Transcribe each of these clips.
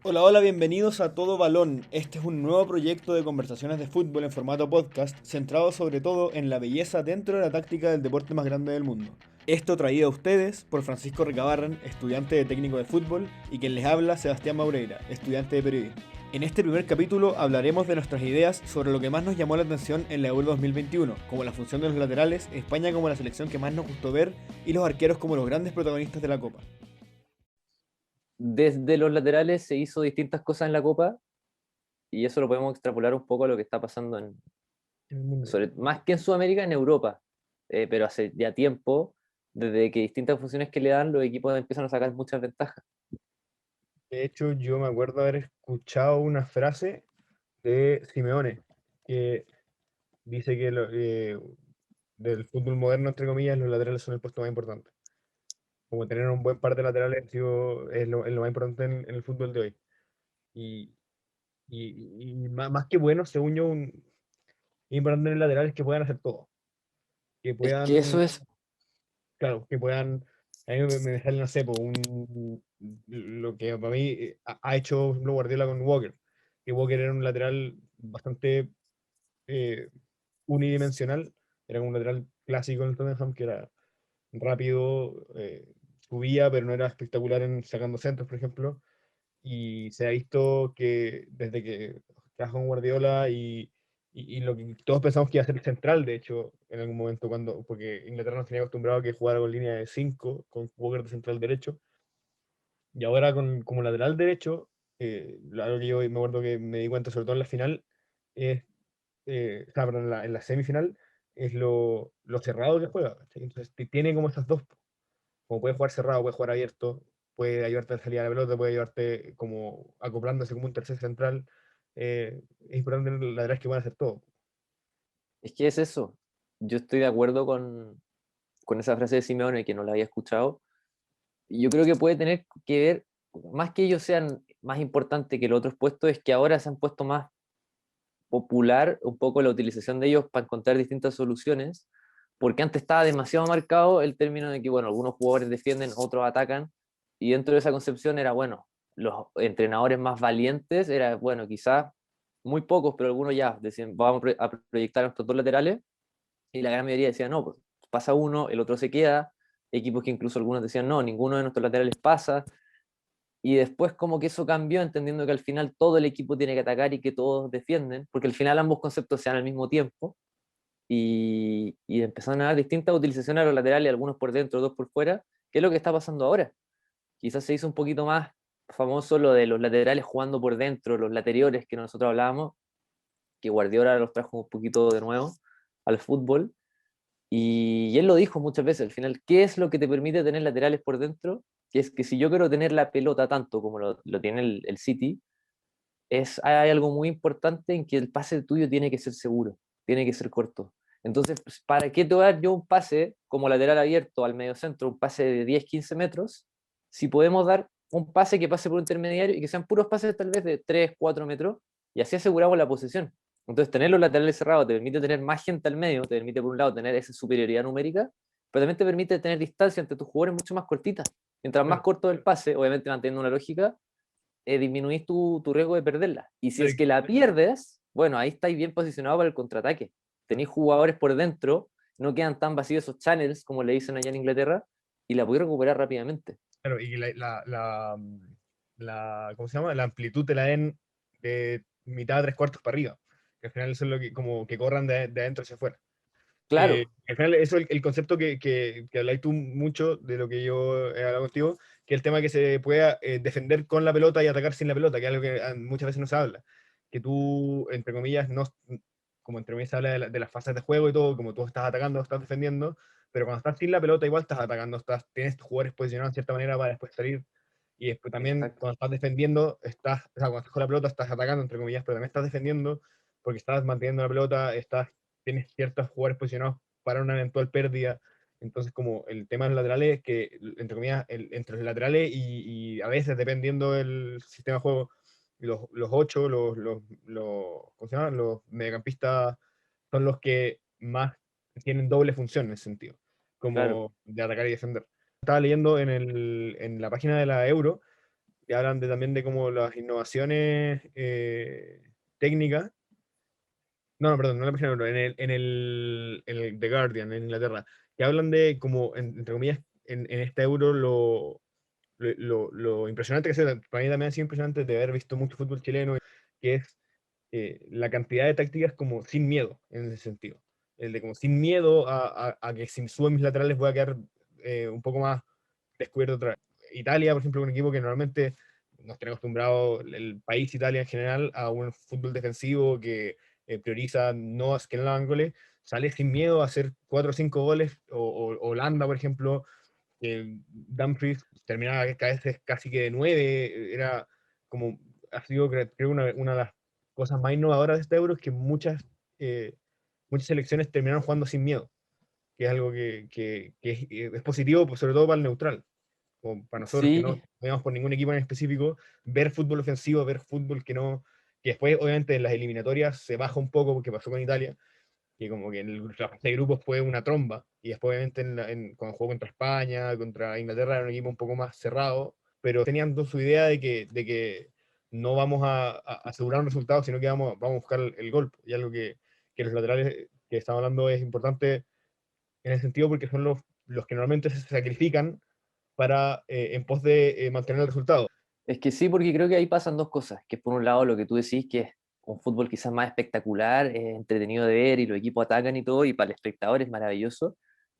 Hola, hola, bienvenidos a Todo Balón. Este es un nuevo proyecto de conversaciones de fútbol en formato podcast, centrado sobre todo en la belleza dentro de la táctica del deporte más grande del mundo. Esto traído a ustedes por Francisco Recabarren, estudiante de técnico de fútbol, y quien les habla, Sebastián Maureira, estudiante de periodismo. En este primer capítulo hablaremos de nuestras ideas sobre lo que más nos llamó la atención en la Euro 2021, como la función de los laterales, España como la selección que más nos gustó ver y los arqueros como los grandes protagonistas de la Copa. Desde los laterales se hizo distintas cosas en la Copa y eso lo podemos extrapolar un poco a lo que está pasando En el mundo. más que en Sudamérica, en Europa. Pero hace ya tiempo, desde que distintas funciones que le dan, los equipos empiezan a sacar muchas ventajas. De hecho, yo me acuerdo haber escuchado una frase de Simeone, que dice que del fútbol moderno, entre comillas, los laterales son el puesto más importante. Como tener un buen par de laterales es lo más importante en el fútbol de hoy. Y, y más que bueno, según yo, importante en el lateral es que puedan hacer todo. Que Es que puedan, eso es, claro, que puedan. A mí me sale, no sé, lo que para mí ha hecho por ejemplo, Guardiola con Walker. Que Walker era un lateral bastante eh, unidimensional. Era un lateral clásico en el Tottenham que era rápido, subía, pero no era espectacular en sacando centros, por ejemplo. Y se ha visto que desde que trajo con Guardiola y lo que todos pensamos que iba a ser central, de hecho, en algún momento, porque Inglaterra nos tenía acostumbrado a que jugara con línea de 5 con Walker de central derecho, y ahora como lateral derecho, algo que yo me acuerdo que me di cuenta, sobre todo en la final, es, o sea, perdón, en la semifinal, es lo cerrado que juega. ¿Cachai? Entonces, tiene como esas dos. Como puede jugar cerrado, puede jugar abierto, puede ayudarte a salir a la pelota, puede ayudarte como acoplándose como un tercer central. Es importante tener laterales que puedan hacer todo. es que es eso. Yo estoy de acuerdo con esa frase de Simeone que no la había escuchado. Y yo creo que puede tener que ver, más que ellos sean más importantes que los otros puestos, es que ahora se han puesto más popular un poco la utilización de ellos para encontrar distintas soluciones, porque antes estaba demasiado marcado el término de que, bueno, algunos jugadores defienden, otros atacan, y dentro de esa concepción era, bueno, los entrenadores más valientes, era, bueno, quizás muy pocos, pero algunos ya decían, vamos a proyectar estos dos laterales, y la gran mayoría decía, no, pues pasa uno, el otro se queda, equipos que incluso algunos decían, no, ninguno de nuestros laterales pasa, y después como que eso cambió, entendiendo que al final todo el equipo tiene que atacar y que todos defienden, porque al final ambos conceptos se dan al mismo tiempo, y empezaron a dar distintas utilizaciones a los laterales, algunos por dentro, dos por fuera, que es lo que está pasando ahora. Quizás se hizo un poquito más famoso lo de los laterales jugando por dentro, los lateriores que nosotros hablábamos, que Guardiola los trajo un poquito de nuevo al fútbol, y él lo dijo muchas veces, al final, ¿qué es lo que te permite tener laterales por dentro? Que es que si yo quiero tener la pelota tanto como lo tiene el City, hay algo muy importante en que el pase tuyo tiene que ser seguro, tiene que ser corto. Entonces, pues, ¿para qué te voy a dar yo un pase como lateral abierto al medio centro, un pase de 10, 15 metros, si podemos dar un pase que pase por un intermediario y que sean puros pases tal vez de 3, 4 metros, y así aseguramos la posesión? Entonces, tener los laterales cerrados te permite tener más gente al medio, te permite por un lado tener esa superioridad numérica, pero también te permite tener distancia entre tus jugadores mucho más cortita. Mientras más Claro, corto el pase, obviamente manteniendo una lógica, disminuís tu riesgo de perderla. Y si claro, es que la pierdes, bueno, ahí estáis bien posicionados para el contraataque. Tenéis jugadores por dentro, no quedan tan vacíos esos channels, como le dicen allá en Inglaterra, y la podéis recuperar rápidamente. claro, y que ¿cómo se llama? La amplitud te la den de mitad a tres cuartos para arriba. Que al final eso es lo que, como que corran de adentro hacia afuera. Claro, Al final, eso es el concepto que habláis tú mucho de lo que yo he hablado contigo, que el tema que se pueda defender con la pelota y atacar sin la pelota, que es algo que muchas veces no se habla. Que tú, entre comillas, no, como entre comillas se habla de las fases de juego y todo, como tú estás atacando, estás defendiendo, pero cuando estás sin la pelota igual estás atacando, tienes tus jugadores posicionados de cierta manera para después salir. Y después también exacto. cuando estás defendiendo, o sea, cuando estás con la pelota estás atacando, entre comillas, pero también estás defendiendo porque estás manteniendo la pelota, tienes ciertos jugadores posicionados para una eventual pérdida. Entonces, como el tema de los laterales es que, entre comillas, entre los laterales y a veces, dependiendo del sistema de juego, los ocho, ¿cómo se llama? Los mediocampistas son los que más tienen doble función en ese sentido, Claro. como de atacar y defender. Estaba leyendo en la página de la Euro que hablan también de como las innovaciones técnicas. No, no, perdón, no la página web, en el The Guardian, en Inglaterra, que hablan de como, entre comillas, en este euro lo impresionante que es, para mí también ha sido impresionante de haber visto mucho fútbol chileno, que es la cantidad de tácticas como sin miedo, en ese sentido. El de como sin miedo a que si suben mis laterales voy a quedar un poco más descubierto otra vez. Italia, por ejemplo, un equipo que normalmente nos tiene acostumbrado el país Italia en general a un fútbol defensivo que prioriza no que no hagan goles, sale sin miedo a hacer 4 o 5 goles, o Holanda, por ejemplo, Dumfries terminaba a veces casi que de 9, era como, ha sido creo una de las cosas más innovadoras de este Euro, es que muchas selecciones terminaron jugando sin miedo, que es algo que es positivo, pues, sobre todo para el neutral, como para nosotros que no Sí, veamos por ningún equipo en específico, ver fútbol ofensivo, ver fútbol que después obviamente en las eliminatorias se baja un poco, porque pasó con Italia, que como que en la fase de grupos fue una tromba, y después obviamente cuando jugó contra España, contra Inglaterra, era un equipo un poco más cerrado, pero tenían su idea de que no vamos a asegurar un resultado, sino que vamos a buscar el gol, y algo que los laterales que estamos hablando es importante en el sentido porque son los que normalmente se sacrifican para en pos de mantener el resultado. es que sí, porque creo que ahí pasan dos cosas, que es por un lado lo que tú decís, que es un fútbol quizás más espectacular, entretenido de ver y los equipos atacan y todo, y para el espectador es maravilloso,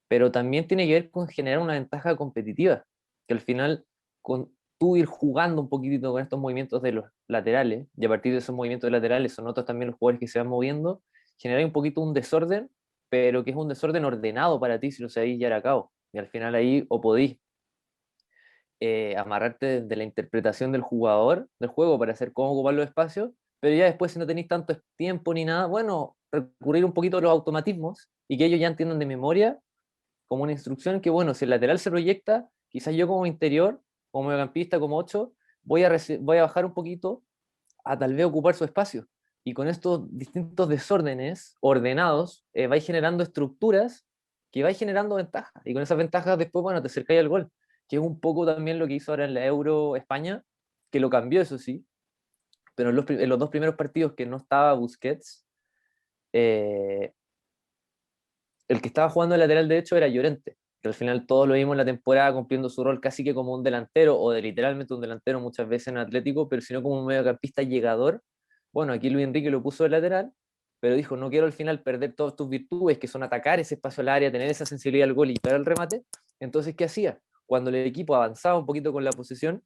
pero también tiene que ver con generar una ventaja competitiva, que al final con tú ir jugando un poquitito con estos movimientos de los laterales, y a partir de esos movimientos laterales son otros también los jugadores que se van moviendo, generar un poquito un desorden, pero que es un desorden ordenado para ti si lo sabéis llevar a cabo. Y al final ahí o podéis amarrarte de la interpretación del jugador del juego para hacer cómo ocupar los espacios, pero ya después si no tenéis tanto tiempo ni nada, bueno, recurrir un poquito a los automatismos y que ellos ya entiendan de memoria como una instrucción que, bueno, si el lateral se proyecta, quizás yo como interior, como mediocampista, como 8, voy a bajar un poquito a tal vez ocupar su espacio. Y con estos distintos desórdenes ordenados, vais generando estructuras que vais generando ventajas. Y con esas ventajas después, bueno, te acercáis al gol, que es un poco también lo que hizo ahora en la Euro España, que lo cambió, eso sí, pero en los dos primeros partidos que no estaba Busquets, eh, el que estaba jugando el lateral derecho era Llorente, que al final todos lo vimos en la temporada cumpliendo su rol casi que como un delantero, o de literalmente un delantero muchas veces en Atlético, pero sino como un mediocampista llegador. Bueno, aquí Luis Enrique lo puso de lateral, pero dijo, no quiero al final perder todas tus virtudes, que son atacar ese espacio al área, tener esa sensibilidad al gol y para el remate. Entonces, ¿qué hacía? Cuando el equipo avanzaba un poquito con la posesión,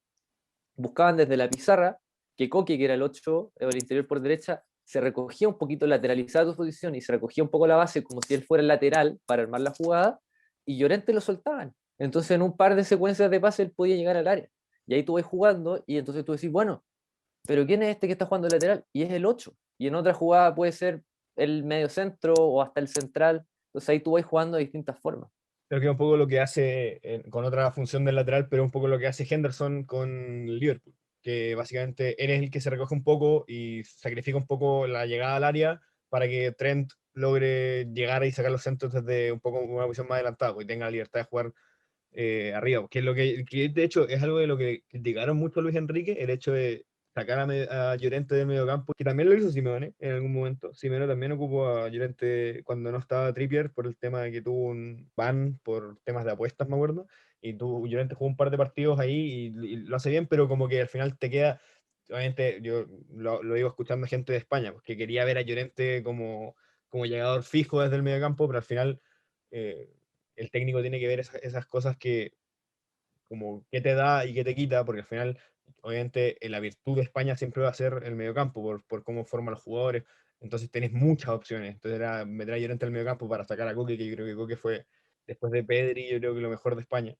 buscaban desde la pizarra que Coque, que era el 8 o el interior por derecha, se recogía un poquito, lateralizada su posición y se recogía un poco la base como si él fuera el lateral para armar la jugada, y Llorente lo soltaban. Entonces en un par de secuencias de pase él podía llegar al área. Y ahí tú vas jugando y entonces tú decís, bueno, pero ¿quién es este que está jugando lateral? Y es el 8. Y en otra jugada puede ser el medio centro o hasta el central. Entonces ahí tú vas jugando de distintas formas. Creo que es un poco lo que hace con otra función del lateral, pero un poco lo que hace Henderson con Liverpool, que básicamente él es el que se recoge un poco y sacrifica un poco la llegada al área para que Trent logre llegar y sacar los centros desde un poco una posición más adelantada, pues, y tenga la libertad de jugar arriba, que es lo que de hecho es algo de lo que criticaron mucho a Luis Enrique, el hecho de sacar a Llorente del mediocampo, que también lo hizo Simeone en algún momento. Simeone también ocupó a Llorente cuando no estaba Trippier por el tema de que tuvo un ban por temas de apuestas, me acuerdo, y Llorente jugó un par de partidos ahí y lo hace bien, pero como que al final te queda, obviamente yo lo iba escuchando gente de España, porque quería ver a Llorente como llegador fijo desde el mediocampo, pero al final eh, el técnico tiene que ver esas cosas que, como qué te da y qué te quita, porque al final, obviamente, la virtud de España siempre va a ser el mediocampo, por cómo forman los jugadores. Entonces tenés muchas opciones. Entonces era meter a Llorente al mediocampo para sacar a Coque, que yo creo que Coque fue, después de Pedri, yo creo que lo mejor de España.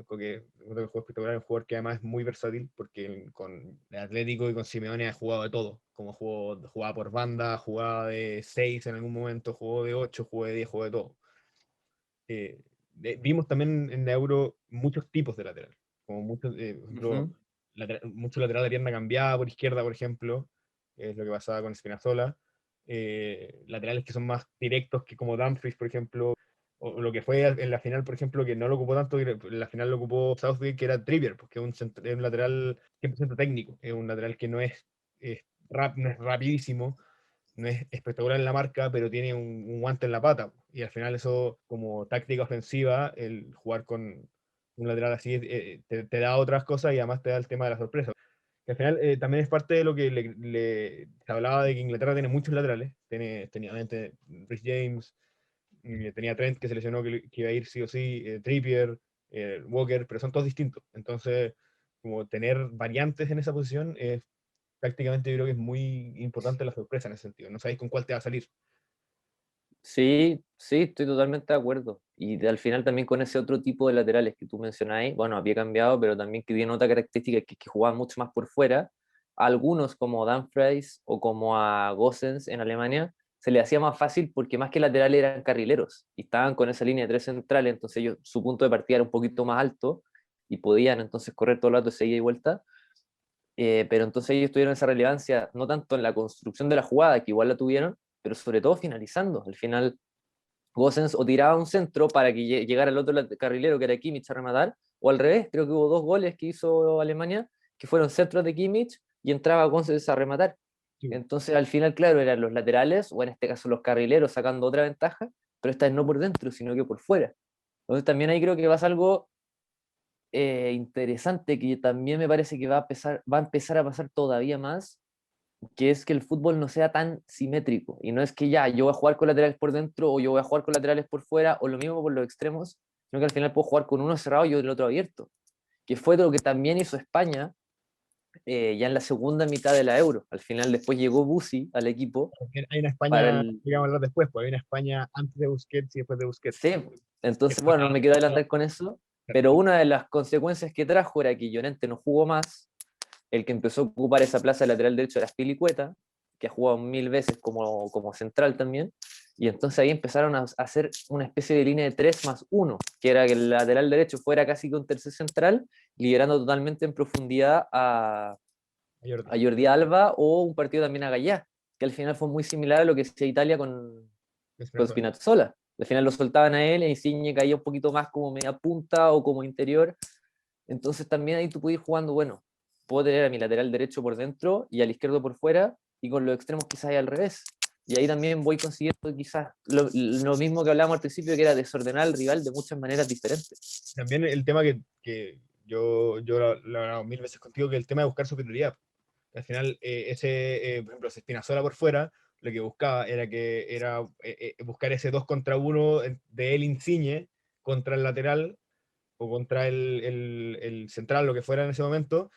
Coque, creo que fue espectacular, un jugador que además es muy versátil, porque con el Atlético y con Simeone ha jugado de todo. Como jugaba por banda, jugaba de 6 en algún momento, jugó de 8, jugó de 10, jugó de todo. eh, Vimos también en la Euro muchos tipos de lateral, como muchos, por ejemplo, Ujú. mucho lateral de pierna cambiada por izquierda, por ejemplo, es lo que pasaba con Spinazzola. Laterales que son más directos, que como Dumfries, por ejemplo, o lo que fue en la final, por ejemplo, que no lo ocupó tanto, que en la final lo ocupó Southgate, que era Trippier, porque es un lateral 100% técnico, es un lateral que no es rapidísimo, no es espectacular en la marca, pero tiene un guante en la pata. Y al final eso, como táctica ofensiva, el jugar con un lateral así te da otras cosas y además te da el tema de la sorpresa. Que al final también es parte de lo que se hablaba de que Inglaterra tiene muchos laterales. Tenía obviamente Rhys James, tenía Trent que se lesionó que iba a ir sí o sí, Trippier, Walker, pero son todos distintos. Entonces, como tener variantes en esa posición es prácticamente, yo creo que es muy importante la sorpresa en ese sentido. No sabéis con cuál te va a salir. Sí, sí, estoy totalmente de acuerdo. Y al final también con ese otro tipo de laterales que tú mencionáis, bueno, había cambiado, pero también que tiene otra característica que jugaban mucho más por fuera. A algunos como Dumfries o como a Gosens en Alemania se le hacía más fácil porque más que laterales eran carrileros y estaban con esa línea de tres centrales, entonces ellos, su punto de partida era un poquito más alto y podían entonces correr todo el rato de ida y vuelta. Pero entonces ellos tuvieron esa relevancia no tanto en la construcción de la jugada, que igual la tuvieron, pero sobre todo finalizando. Al final Gosens o tiraba un centro para que llegara el otro carrilero que era Kimmich a rematar, o al revés, creo que hubo 2 goles que hizo Alemania que fueron centros de Kimmich y entraba Gosens a rematar. Sí. Entonces al final, claro, eran los laterales, o en este caso los carrileros sacando otra ventaja, pero esta vez no por dentro, sino que por fuera. Entonces también ahí creo que pasa algo interesante que también me parece que va a empezar a pasar todavía más, que es que el fútbol no sea tan simétrico. Y no es que ya yo voy a jugar con laterales por dentro o yo voy a jugar con laterales por fuera o lo mismo por los extremos, sino que al final puedo jugar con uno cerrado y el otro abierto. Que fue lo que también hizo España ya en la segunda mitad de la Euro. Al final después llegó Bussi al equipo Hay una para España, el... digamos hablar después, pues hay una España antes de Busquets y después de Busquets. Sí, entonces bueno, no me quiero adelantar con eso, pero una de las consecuencias que trajo era que Llorente no jugó más. El que empezó a ocupar esa plaza de lateral derecho era Spilicueta, que ha jugado 1000 veces como central también. Y entonces ahí empezaron a hacer una especie de línea de 3+1, que era que el lateral derecho fuera casi que un tercer central, liberando totalmente en profundidad a Jordi Alba o un partido también a Gallá, que al final fue muy similar a lo que hacía Italia con Spinazzola. Al final lo soltaban a él, e Insigne caía un poquito más como media punta o como interior. Entonces también ahí tú puedes ir jugando, bueno, puedo tener a mi lateral derecho por dentro y al izquierdo por fuera, y con los extremos quizás al revés. Y ahí también voy consiguiendo quizás lo mismo que hablábamos al principio, que era desordenar al rival de muchas maneras diferentes. También el tema que yo lo he hablado 1000 veces contigo, que el tema de buscar superioridad. Al final, por ejemplo, ese Spinazzola por fuera, lo que buscaba era buscar ese 2 contra 1 de él Insigne contra el lateral o contra el central, lo que fuera en ese momento,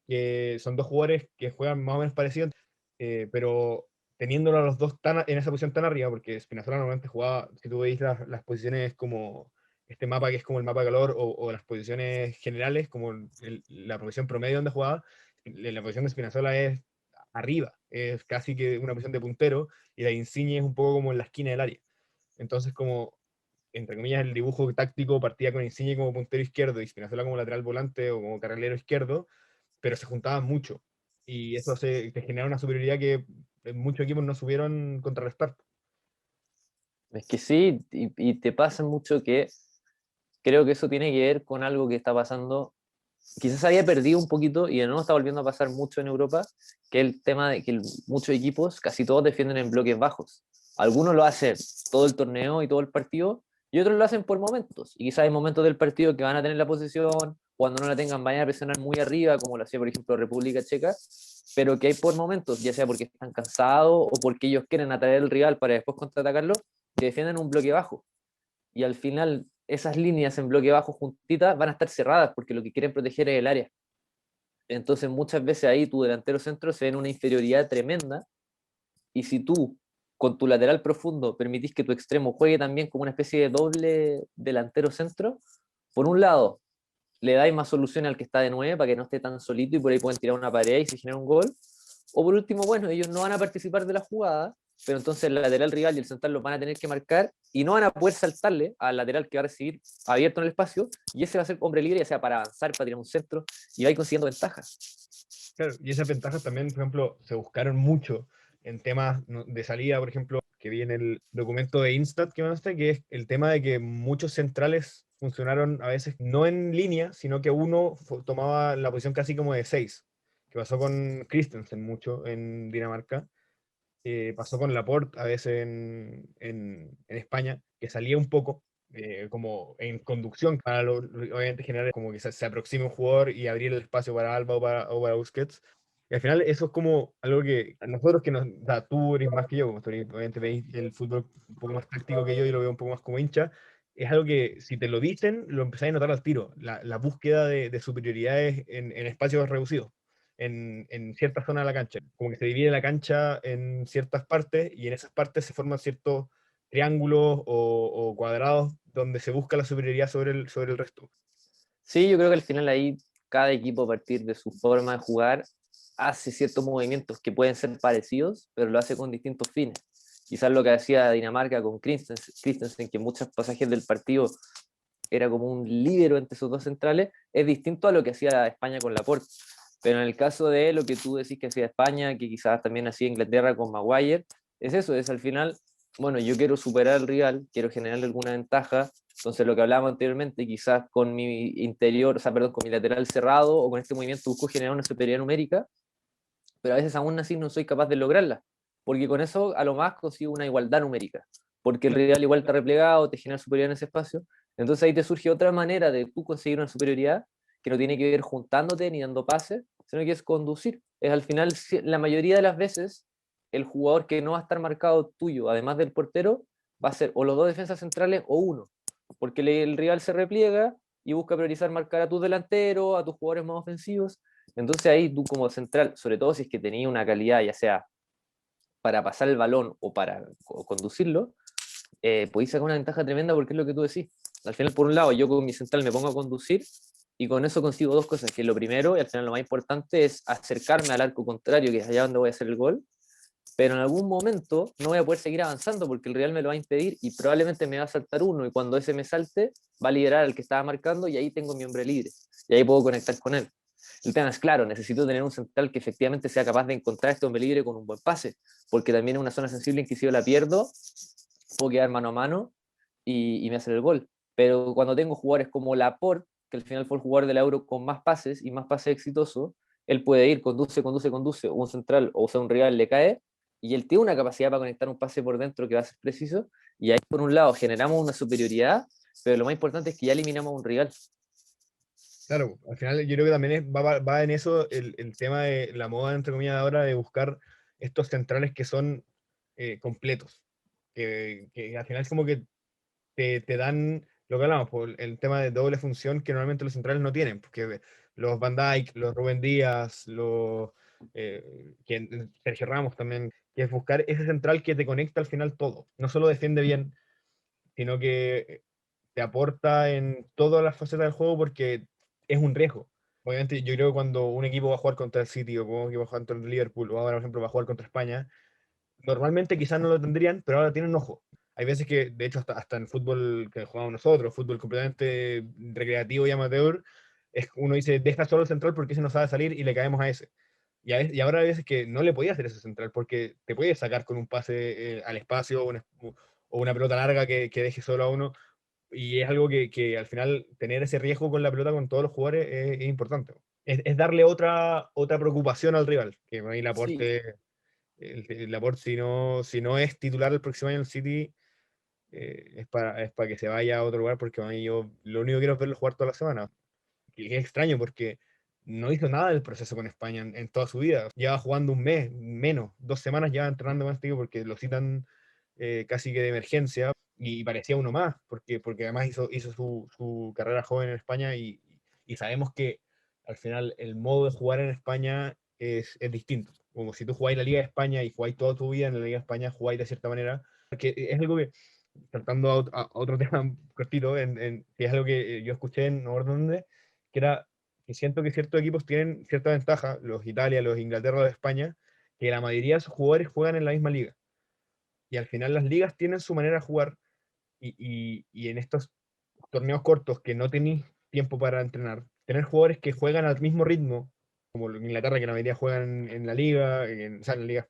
que son dos jugadores que juegan más o menos parecidos, pero teniéndolo a los dos en esa posición tan arriba, porque Spinazzola normalmente jugaba, si tú veis las posiciones como este mapa que es como el mapa de calor, o las posiciones generales, como la posición promedio donde jugaba, la posición de Spinazzola es arriba, es casi que una posición de puntero, y la de Insigne es un poco como en la esquina del área. Entonces, como, entre comillas, el dibujo táctico partía con Insigne como puntero izquierdo y Spinazzola como lateral volante o como carrilero izquierdo, pero se juntaban mucho. Y eso te genera una superioridad que muchos equipos no supieron contrarrestar. Es que sí, y te pasa mucho que creo que eso tiene que ver con algo que está pasando, quizás había perdido un poquito y de nuevo está volviendo a pasar mucho en Europa, que es el tema de que muchos equipos, casi todos defienden en bloques bajos. Algunos lo hacen todo el torneo y todo el partido, y otros lo hacen por momentos. Y quizás hay momentos del partido que van a tener la posesión, cuando no la tengan vayan a presionar muy arriba, como lo hacía por ejemplo República Checa, pero que hay por momentos, ya sea porque están cansados o porque ellos quieren atraer al rival para después contraatacarlo, que defienden un bloque bajo. Y al final esas líneas en bloque bajo juntitas van a estar cerradas porque lo que quieren proteger es el área. Entonces muchas veces ahí tu delantero centro se ve en una inferioridad tremenda, y si tú con tu lateral profundo permitís que tu extremo juegue también como una especie de doble delantero centro, por un lado le dais más solución al que está de 9 para que no esté tan solito y por ahí pueden tirar una pared y se genera un gol. O por último, bueno, ellos no van a participar de la jugada, pero entonces el lateral rival y el central los van a tener que marcar y no van a poder saltarle al lateral que va a recibir abierto en el espacio, y ese va a ser hombre libre, ya sea para avanzar, para tirar un centro, y va a ir consiguiendo ventajas. Claro, y esas ventajas también, por ejemplo, se buscaron mucho en temas de salida, por ejemplo, que vi en el documento de Instat que mandaste, que es el tema de que muchos centrales funcionaron a veces no en línea, sino que uno tomaba la posición casi como de 6, que pasó con Christensen mucho en Dinamarca, pasó con Laporte a veces en España, que salía un poco como en conducción para obviamente generar como que se aproxime un jugador y abrir el espacio para Alba o para Busquets. Y al final eso es como algo que a nosotros que nos da, tú eres más que yo, como tú obviamente veis el fútbol un poco más táctico que yo y lo veo un poco más como hincha, es algo que si te lo dicen, lo empezáis a notar al tiro, la búsqueda de superioridades en espacios reducidos en cierta zona de la cancha. Como que se divide la cancha en ciertas partes y en esas partes se forman ciertos triángulos o cuadrados donde se busca la superioridad sobre el resto. Sí, yo creo que al final ahí cada equipo a partir de su forma de jugar hace ciertos movimientos que pueden ser parecidos, pero lo hace con distintos fines. Quizás lo que hacía Dinamarca con Christensen, que en muchos pasajes del partido era como un líbero entre sus dos centrales, es distinto a lo que hacía España con Laporte. Pero en el caso de lo que tú decís que hacía España, que quizás también hacía Inglaterra con Maguire, es eso, es al final, bueno, yo quiero superar al rival, quiero generarle alguna ventaja, entonces lo que hablábamos anteriormente, quizás con mi interior, o sea, perdón, con mi lateral cerrado o con este movimiento busco generar una superioridad numérica, pero a veces aún así no soy capaz de lograrla, porque con eso a lo más consigo una igualdad numérica, porque el rival igual está replegado, te genera superioridad en ese espacio, entonces ahí te surge otra manera de tú conseguir una superioridad que no tiene que ver juntándote ni dando pases, sino que es conducir. Es al final, la mayoría de las veces, el jugador que no va a estar marcado tuyo, además del portero, va a ser o los dos defensas centrales o uno, porque el rival se repliega y busca priorizar marcar a tus delanteros, a tus jugadores más ofensivos. Entonces ahí tú como central, sobre todo si es que tenías una calidad, ya sea para pasar el balón o para conducirlo, podéis sacar una ventaja tremenda porque es lo que tú decís. Al final, por un lado, yo con mi central me pongo a conducir y con eso consigo dos cosas, que lo primero, y al final lo más importante, es acercarme al arco contrario, que es allá donde voy a hacer el gol, pero en algún momento no voy a poder seguir avanzando porque el Real me lo va a impedir y probablemente me va a saltar uno y cuando ese me salte va a liderar al que estaba marcando y ahí tengo mi hombre libre y ahí puedo conectar con él. El tema es claro, necesito tener un central que efectivamente sea capaz de encontrar este hombre libre con un buen pase, porque también es una zona sensible en que si yo la pierdo, puedo quedar mano a mano y me hacen el gol. Pero cuando tengo jugadores como Laporte, que al final fue el jugador del Euro con más pases y más pases exitosos, él puede ir, conduce, un central o sea un rival le cae, y él tiene una capacidad para conectar un pase por dentro que va a ser preciso, y ahí por un lado generamos una superioridad, pero lo más importante es que ya eliminamos a un rival. Claro, al final yo creo que también va en eso el tema de la moda, entre comillas, ahora de buscar estos centrales que son completos, que al final es como que te dan lo que hablamos, por el tema de doble función que normalmente los centrales no tienen, porque los Van Dijk, los Rubén Díaz, Sergio Ramos también, que es buscar ese central que te conecta al final todo. No solo defiende bien, sino que te aporta en todas las facetas del juego porque es un riesgo. Obviamente, yo creo que cuando un equipo va a jugar contra el City o un equipo va a jugar contra el Liverpool o ahora, por ejemplo, va a jugar contra España, normalmente quizás no lo tendrían, pero ahora tienen ojo. Hay veces que, de hecho, hasta en fútbol que jugamos nosotros, fútbol completamente recreativo y amateur, uno dice, deja solo el central porque ese no sabe salir y le caemos a ese. Y ahora hay veces que no le podía hacer ese central porque te puede sacar con un pase al espacio o una pelota larga que deje solo a uno. Y es algo que al final tener ese riesgo con la pelota con todos los jugadores es importante. Es darle otra preocupación al rival, que para mí Sí, el Laporte, si no es titular el próximo año en el City, es para que se vaya a otro lugar, porque a mí yo lo único que quiero es verlo jugar toda la semana. Y es extraño porque no hizo nada del proceso con España en toda su vida. Lleva jugando un mes, menos, 2 semanas ya entrenando con este equipo porque lo citan casi que de emergencia y parecía uno más, porque además hizo su carrera joven en España y sabemos que al final el modo de jugar en España es distinto. Como si tú jugáis la Liga de España y jugáis toda tu vida en la Liga de España, jugáis de cierta manera, porque es algo que, tratando a otro tema cortito, que es algo que yo escuché en no recuerdo dónde, que era que siento que ciertos equipos tienen cierta ventaja, los Italia, los Inglaterra, los España, que la mayoría de sus jugadores juegan en la misma liga. Y al final las ligas tienen su manera de jugar y en estos torneos cortos que no tenéis tiempo para entrenar, tener jugadores que juegan al mismo ritmo, como en Inglaterra, que la mayoría juegan en la liga, o sea, en la, liga,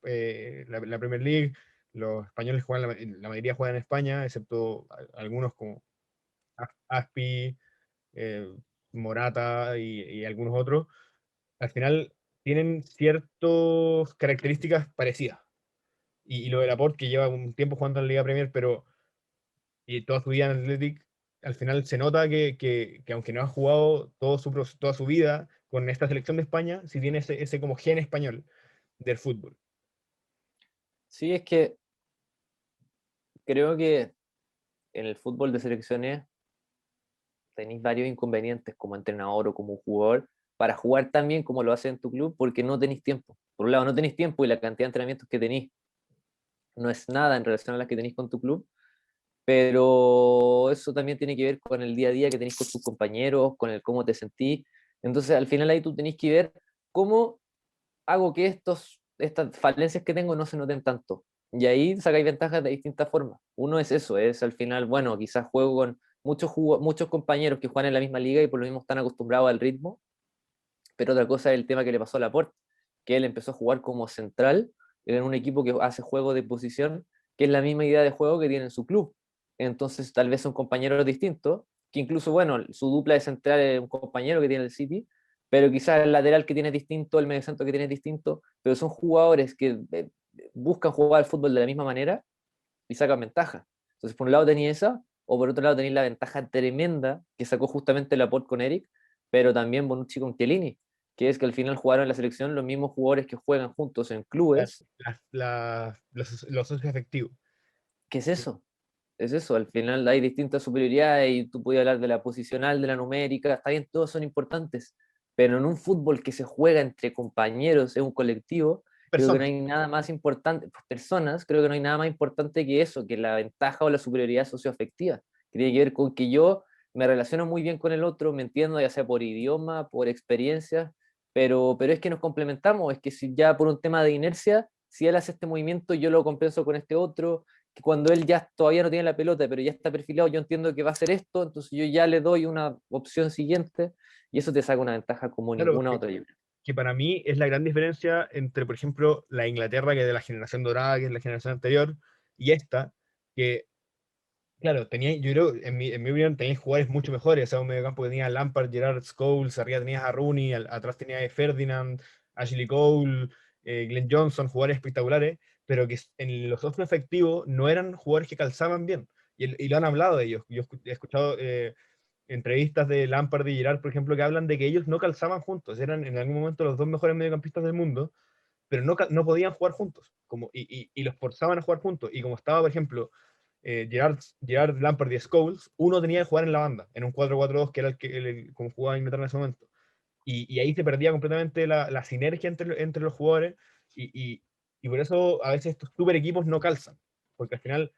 la Premier League, los españoles juegan, la mayoría juegan en España, excepto algunos como Aspi, eh, Morata y algunos otros, al final tienen ciertas características parecidas. Y lo de Laporte, que lleva un tiempo jugando en la Liga Premier, pero y toda su vida en Athletic, al final se nota que aunque no ha jugado toda su vida con esta selección de España, sí tiene ese como gen español del fútbol. Sí, es que creo que en el fútbol de selecciones tenéis varios inconvenientes como entrenador o como jugador para jugar tan bien como lo hace en tu club porque no tenéis tiempo. Por un lado, no tenéis tiempo y la cantidad de entrenamientos que tenéis no es nada en relación a las que tenéis con tu club, pero eso también tiene que ver con el día a día que tenéis con tus compañeros, con el cómo te sentís. Entonces, al final ahí tú tenéis que ver cómo hago que estas falencias que tengo no se noten tanto. Y ahí sacáis ventajas de distintas formas. Uno es eso, es al final, bueno, quizás juego con muchos compañeros que juegan en la misma liga y por lo mismo están acostumbrados al ritmo, pero otra cosa es el tema que le pasó a Laporte, que él empezó a jugar como central en un equipo que hace juego de posición, que es la misma idea de juego que tiene en su club. Entonces, tal vez son compañeros distintos, que incluso, bueno, su dupla de central es un compañero que tiene el City, pero quizás el lateral que tiene distinto, el mediocentro que tiene distinto, pero son jugadores que buscan jugar al fútbol de la misma manera y sacan ventaja. Entonces, por un lado tenía esa, o por otro lado tenéis la ventaja tremenda que sacó justamente Laporte con Eric, pero también Bonucci con Chiellini, que es que al final jugaron en la selección los mismos jugadores que juegan juntos en clubes. Los socios efectivos. ¿Qué es eso? Es eso, al final hay distintas superioridades y tú puedes hablar de la posicional, de la numérica, está bien, todos son importantes, pero en un fútbol que se juega entre compañeros, es un colectivo, creo que no Personas. hay nada más importante, pues, personas, creo que no hay nada más importante que eso, que la ventaja o la superioridad socioafectiva, que tiene que ver con que yo me relaciono muy bien con el otro, me entiendo, ya sea por idioma, por experiencia, pero es que nos complementamos, es que si ya por un tema de inercia, si él hace este movimiento, yo lo compenso con este otro, que cuando él ya todavía no tiene la pelota, pero ya está perfilado, yo entiendo que va a hacer esto, entonces yo ya le doy una opción siguiente y eso te saca una ventaja como Claro, ninguna otra. que para mí es la gran diferencia entre, por ejemplo, la Inglaterra, que es de la generación dorada, que es la generación anterior, y esta, que, claro, tenía, yo creo, en mi opinión, tenías jugadores mucho mejores. O sea, un mediocampo que tenía a Lampard, Gerrard, Scholes, arriba tenías a Rooney, atrás tenías a Ferdinand, Ashley Cole, Glenn Johnson, jugadores espectaculares, pero que en los otros efectivos no eran jugadores que calzaban bien. Y lo han hablado de ellos. Yo he escuchado entrevistas de Lampard y Gerrard, por ejemplo, que hablan de que ellos no calzaban juntos. Eran en algún momento los dos mejores mediocampistas del mundo, pero no podían jugar juntos. Y los forzaban a jugar juntos. Y como estaba, por ejemplo, Gerrard, Lampard y Scholes, uno tenía que jugar en la banda, en un 4-4-2, que era como jugaba Inglaterra en ese momento. Y ahí se perdía completamente la sinergia entre los jugadores. Y, y, y por eso a veces estos super equipos no calzan. Porque al final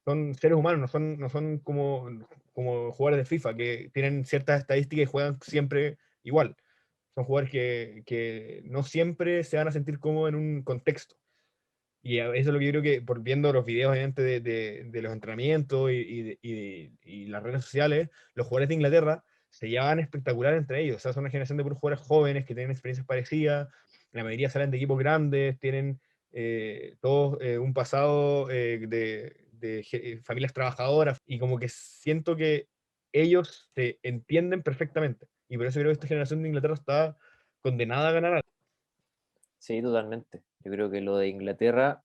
son seres humanos, no son como jugadores de FIFA, que tienen ciertas estadísticas y juegan siempre igual. Son jugadores que no siempre se van a sentir cómodos en un contexto. Y eso es lo que yo creo que, por viendo los videos obviamente de los entrenamientos y las redes sociales, los jugadores de Inglaterra se llevan espectacular entre ellos. O sea, son una generación de puros jugadores jóvenes que tienen experiencias parecidas, la mayoría salen de equipos grandes, tienen todos un pasado de familias trabajadoras, y como que siento que ellos se entienden perfectamente. Y por eso creo que esta generación de Inglaterra está condenada a ganar algo. Sí, totalmente. Yo creo que lo de Inglaterra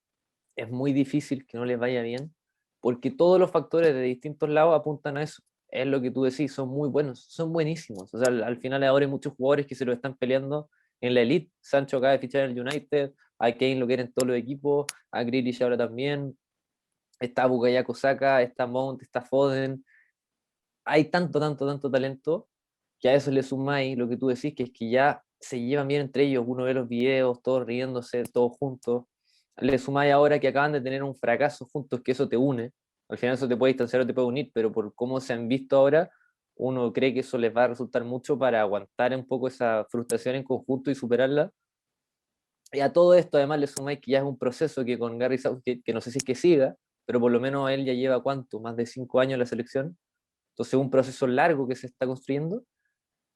es muy difícil que no les vaya bien, porque todos los factores de distintos lados apuntan a eso. Es lo que tú decís, son muy buenos, son buenísimos. O sea, al final ahora hay muchos jugadores que se lo están peleando en la elite. Sancho acaba de fichar en el United, a Kane lo quieren todos los equipos, a Grealish ahora también, está Bukayo Saka, está Mount, está Foden. Hay tanto, tanto, tanto talento que a eso le sumáis lo que tú decís, que es que ya se llevan bien entre ellos, uno ve los videos, todos riéndose, todos juntos, le sumáis ahora que acaban de tener un fracaso juntos, que eso te une, al final eso te puede distanciar o te puede unir, pero por cómo se han visto ahora, uno cree que eso les va a resultar mucho para aguantar un poco esa frustración en conjunto y superarla. Y a todo esto además le sumáis que ya es un proceso que con Gary Southgate, que no sé si es que siga, pero por lo menos él ya lleva cuánto, más de 5 años en la selección, entonces un proceso largo que se está construyendo,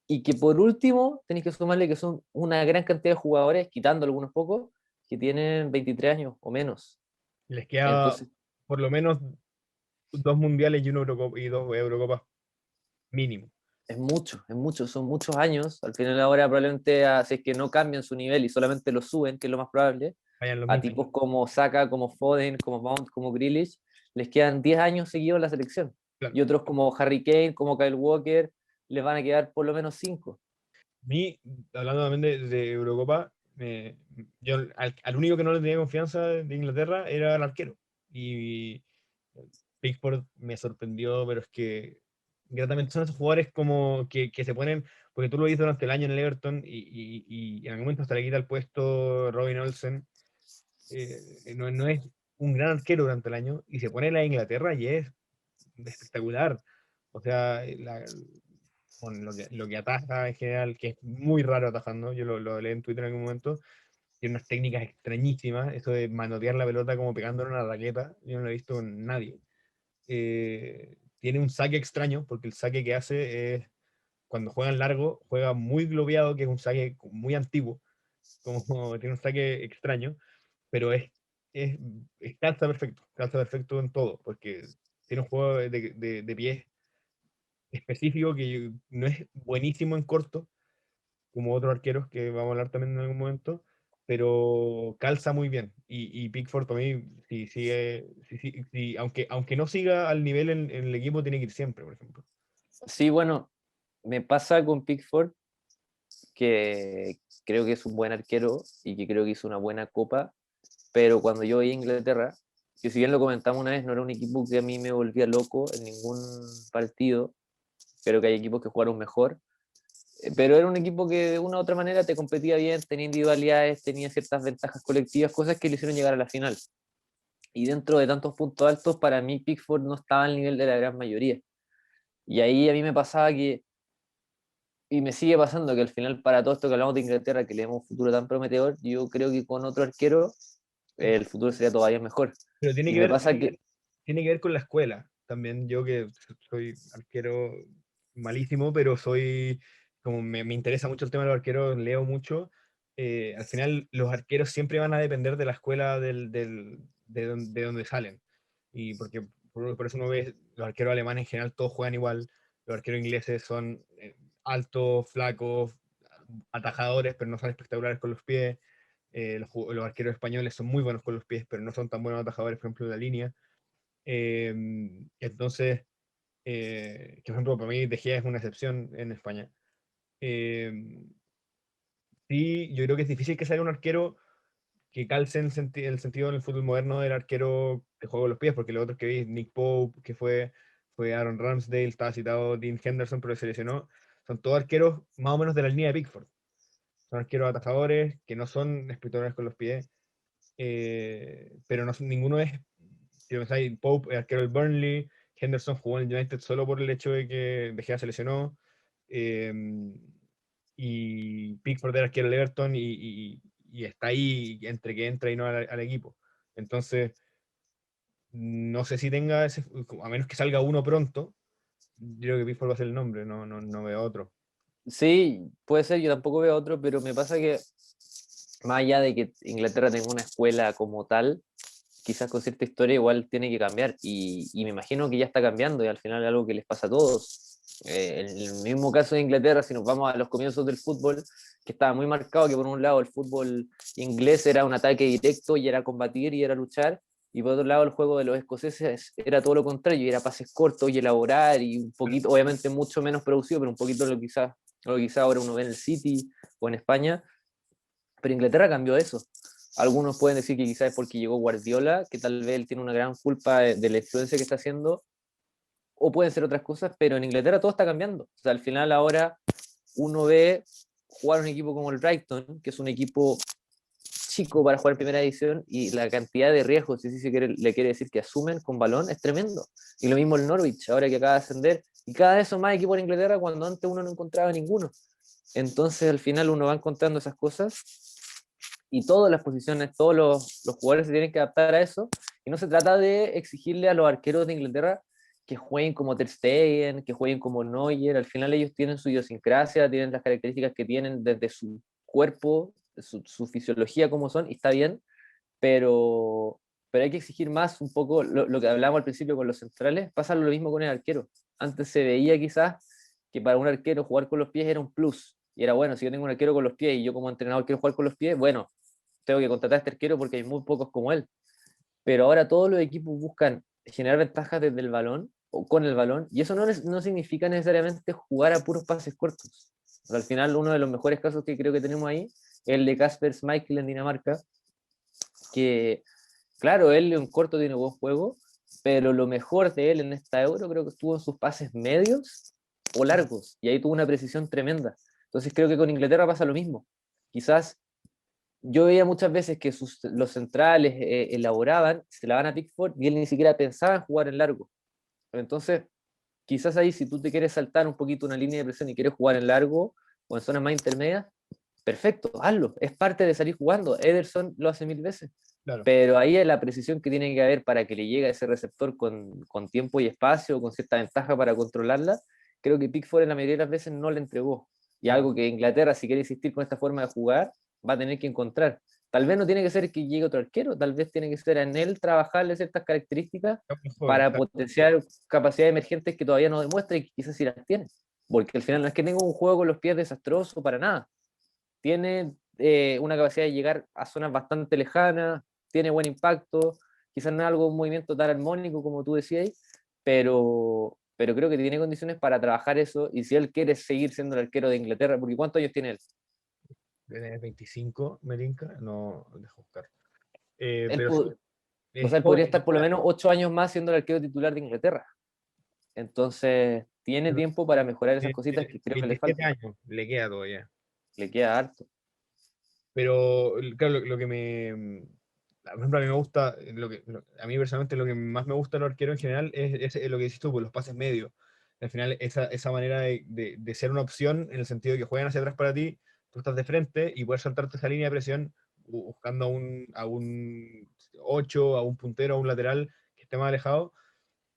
y que por último tenéis que sumarle que son una gran cantidad de jugadores, quitando algunos pocos, que tienen 23 años o menos. Les queda Entonces, por lo menos 2 mundiales y una Eurocopa y 2 Eurocopas mínimo. es mucho, son muchos años. Al final ahora probablemente, si es que no cambian su nivel y solamente lo suben, que es lo más probable, Vayan los a mismos. tipos como Saka, como Foden, como Mount, como Grealish, les quedan 10 años seguidos en la selección. Claro. Y otros como Harry Kane, como Kyle Walker, les van a quedar por lo menos 5. A mí, hablando también de Eurocopa, yo al único que no le tenía confianza de Inglaterra era el arquero. Y Pickford me sorprendió, pero es que gratamente son esos jugadores como que se ponen, porque tú lo viste durante el año en el Everton y en algún momento hasta le quita el puesto Robin Olsen. No es un gran arquero durante el año y se pone en la Inglaterra y es espectacular. O sea, con lo que ataja en general, que es muy raro atajando, yo lo leí en Twitter en algún momento, tiene unas técnicas extrañísimas, eso de manotear la pelota como pegándole una raqueta, yo no lo he visto con nadie. Tiene un saque extraño, porque el saque que hace es, cuando juega en largo, juega muy globeado, que es un saque muy antiguo, como tiene un saque extraño, pero es, calza perfecto en todo, porque tiene un juego de pies específico que no es buenísimo en corto, como otros arqueros que vamos a hablar también en algún momento, pero calza muy bien. Y Pickford para mí, si sigue, aunque no siga al nivel en el equipo, tiene que ir siempre, por ejemplo. Sí, bueno, me pasa con Pickford que creo que es un buen arquero y que creo que hizo una buena copa, pero cuando yo veía a Inglaterra, que si bien lo comentamos una vez, no era un equipo que a mí me volvía loco en ningún partido, creo que hay equipos que jugaron mejor, pero era un equipo que de una u otra manera te competía bien, tenía individualidades, tenía ciertas ventajas colectivas, cosas que le hicieron llegar a la final. Y dentro de tantos puntos altos, para mí Pickford no estaba al nivel de la gran mayoría. Y ahí a mí me pasaba que, y me sigue pasando que al final para todo esto que hablamos de Inglaterra, que le vemos un futuro tan prometedor, yo creo que con otro arquero el futuro sería todavía mejor. Pero Y me pasa que, tiene que ver con la escuela. También yo que soy arquero malísimo, pero como me interesa mucho el tema de los arqueros, leo mucho. Al final los arqueros siempre van a depender de la escuela de donde salen. Y por eso uno ve los arqueros alemanes en general todos juegan igual. Los arqueros ingleses son altos, flacos, atajadores, pero no son espectaculares con los pies. Los arqueros españoles son muy buenos con los pies, pero no son tan buenos atajadores, por ejemplo, en la línea. Entonces, que por ejemplo, para mí De Gea es una excepción en España. Eh, sí, yo creo que es difícil que salga un arquero que calce en el sentido en el fútbol moderno del arquero que juega con los pies, porque los otros que vi, Nick Pope, que fue Aaron Ramsdale, estaba citado Dean Henderson, pero se lesionó, son todos arqueros más o menos de la línea de Pickford. Son arqueros atajadores que no son espectaculares con los pies, pero ninguno es, si pensáis, Pope, el arquero del Burnley, Henderson jugó en el United solo por el hecho de que De Gea se lesionó, eh, y Pickford era arquero del Everton y está ahí entre que entra y no al equipo. Entonces, no sé si tenga ese, a menos que salga uno pronto, yo creo que Pickford va a ser el nombre, no veo otro. sí, puede ser, yo tampoco veo otro, pero me pasa que más allá de que Inglaterra tenga una escuela como tal, quizás con cierta historia igual tiene que cambiar y me imagino que ya está cambiando y al final es algo que les pasa a todos. En el mismo caso de Inglaterra, si nos vamos a los comienzos del fútbol, que estaba muy marcado que por un lado el fútbol inglés era un ataque directo y era combatir y era luchar, y por otro lado el juego de los escoceses era todo lo contrario, y era pases cortos y elaborar y un poquito, obviamente mucho menos producido, pero un poquito lo que quizás ahora uno ve en el City o en España, pero Inglaterra cambió eso. Algunos pueden decir que quizás es porque llegó Guardiola, que tal vez él tiene una gran culpa de la influencia que está haciendo, o pueden ser otras cosas, pero en Inglaterra todo está cambiando. O sea, al final ahora uno ve jugar un equipo como el Brighton, que es un equipo chico para jugar en primera división, y la cantidad de riesgos, si le quiere decir que asumen con balón, es tremendo. Y lo mismo el Norwich, ahora que acaba de ascender, y cada vez son más equipos en Inglaterra cuando antes uno no encontraba ninguno. Entonces al final uno va encontrando esas cosas y todas las posiciones, todos los jugadores se tienen que adaptar a eso. Y no se trata de exigirle a los arqueros de Inglaterra que jueguen como Ter Stegen, que jueguen como Neuer. Al final ellos tienen su idiosincrasia, tienen las características que tienen desde su cuerpo, su fisiología como son, y está bien, pero, pero hay que exigir más un poco lo que hablábamos al principio con los centrales, pasa lo mismo con el arquero. Antes se veía quizás que para un arquero jugar con los pies era un plus, y era bueno, si yo tengo un arquero con los pies y yo como entrenador quiero jugar con los pies, bueno, tengo que contratar a este arquero porque hay muy pocos como él. Pero ahora todos los equipos buscan generar ventajas desde el balón o con el balón, y eso no significa necesariamente jugar a puros pases cortos. O sea, al final, uno de los mejores casos que creo que tenemos ahí es el de Kasper Schmeichel en Dinamarca, que, claro, él en corto tiene buen juego, pero lo mejor de él en esta Euro creo que estuvo en sus pases medios o largos, y ahí tuvo una precisión tremenda. Entonces creo que con Inglaterra pasa lo mismo. Quizás yo veía muchas veces que los centrales elaboraban, se la van a Pickford y él ni siquiera pensaba en jugar en largo. Entonces, quizás ahí si tú te quieres saltar un poquito una línea de presión y quieres jugar en largo o en zonas más intermedias, perfecto, hazlo. Es parte de salir jugando. Ederson lo hace 1000 veces. Claro. Pero ahí es la precisión que tiene que haber para que le llegue a ese receptor con tiempo y espacio, con cierta ventaja para controlarla. Creo que Pickford en la mayoría de las veces no le entregó. Y Claro. algo que Inglaterra, si quiere insistir con esta forma de jugar, va a tener que encontrar. Tal vez no tiene que ser que llegue otro arquero, tal vez tiene que ser en él trabajarle ciertas características para potenciar capacidades emergentes que todavía no demuestra y que quizás sí las tiene. Porque al final no es que tenga un juego con los pies desastroso para nada. Tiene una capacidad de llegar a zonas bastante lejanas, tiene buen impacto, quizás no es algo, un movimiento tan armónico como tú decías, pero creo que tiene condiciones para trabajar eso, y si él quiere seguir siendo el arquero de Inglaterra, porque ¿cuántos años tiene él? Tiene 25, Melinka, no, dejo buscar. Él, Pero sí, o es sea, él podría joven, estar por lo menos 8 años más siendo el arquero titular de Inglaterra. Entonces, tiene pero tiempo para mejorar esas tiene cositas que creo que le 27 faltan. años, le queda todavía. Le queda harto. Pero, claro, lo que por ejemplo, a mí me gusta, a mí personalmente lo que más me gusta del arquero en general es lo que dices tú, pues, los pases medios. Al final, esa manera de ser una opción en el sentido de que juegan hacia atrás para ti, tú estás de frente y puedes saltarte esa línea de presión buscando a un 8, a un puntero, a un lateral que esté más alejado,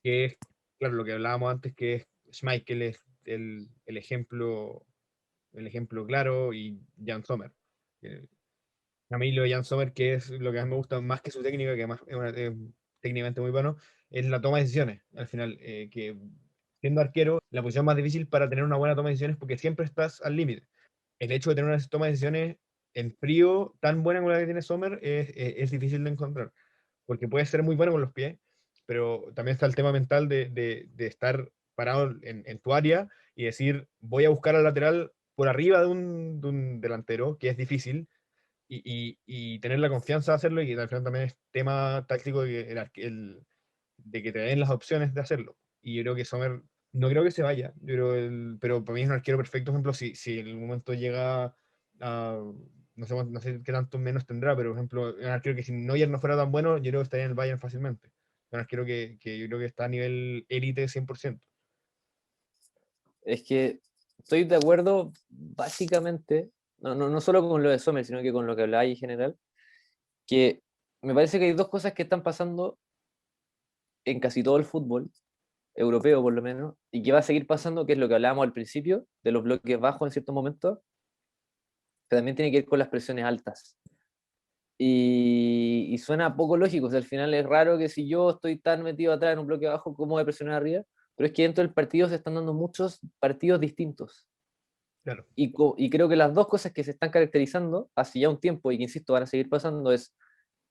que es, claro, lo que hablábamos antes, que es Schmeichel es el ejemplo claro, y Jan Sommer. A mí lo de Jan Sommer, que es lo que más me gusta, más que su técnica, que además es técnicamente muy bueno, es la toma de decisiones. Al final, que siendo arquero, la posición más difícil para tener una buena toma de decisiones porque siempre estás al límite. El hecho de tener una toma de decisiones en frío tan buena como la que tiene Sommer es difícil de encontrar, porque puede ser muy bueno con los pies, pero también está el tema mental de estar parado en tu área y decir, voy a buscar al lateral por arriba de un delantero, que es difícil, y tener la confianza de hacerlo, y que al final también es tema táctico de que te den las opciones de hacerlo. Y yo creo que Sommer, no creo que se vaya, yo creo pero para mí es un arquero perfecto, por ejemplo, si en algún momento llega a, no sé qué tanto menos tendrá, pero por ejemplo, un arquero que si Neuer no fuera tan bueno, yo creo que estaría en el Bayern fácilmente. Un arquero que yo creo que está a nivel élite 100%. Es que estoy de acuerdo básicamente, no solo con lo de Sommer, sino que con lo que habláis en general, que me parece que hay dos cosas que están pasando en casi todo el fútbol, europeo por lo menos, y que va a seguir pasando, que es lo que hablábamos al principio, de los bloques bajos en ciertos momentos, que también tiene que ver con las presiones altas. Y suena poco lógico, o sea, al final es raro que si yo estoy tan metido atrás en un bloque bajo, ¿cómo voy a presionar arriba? Pero es que dentro del partido se están dando muchos partidos distintos. Claro. Y creo que las dos cosas que se están caracterizando hace ya un tiempo y que, insisto, van a seguir pasando es,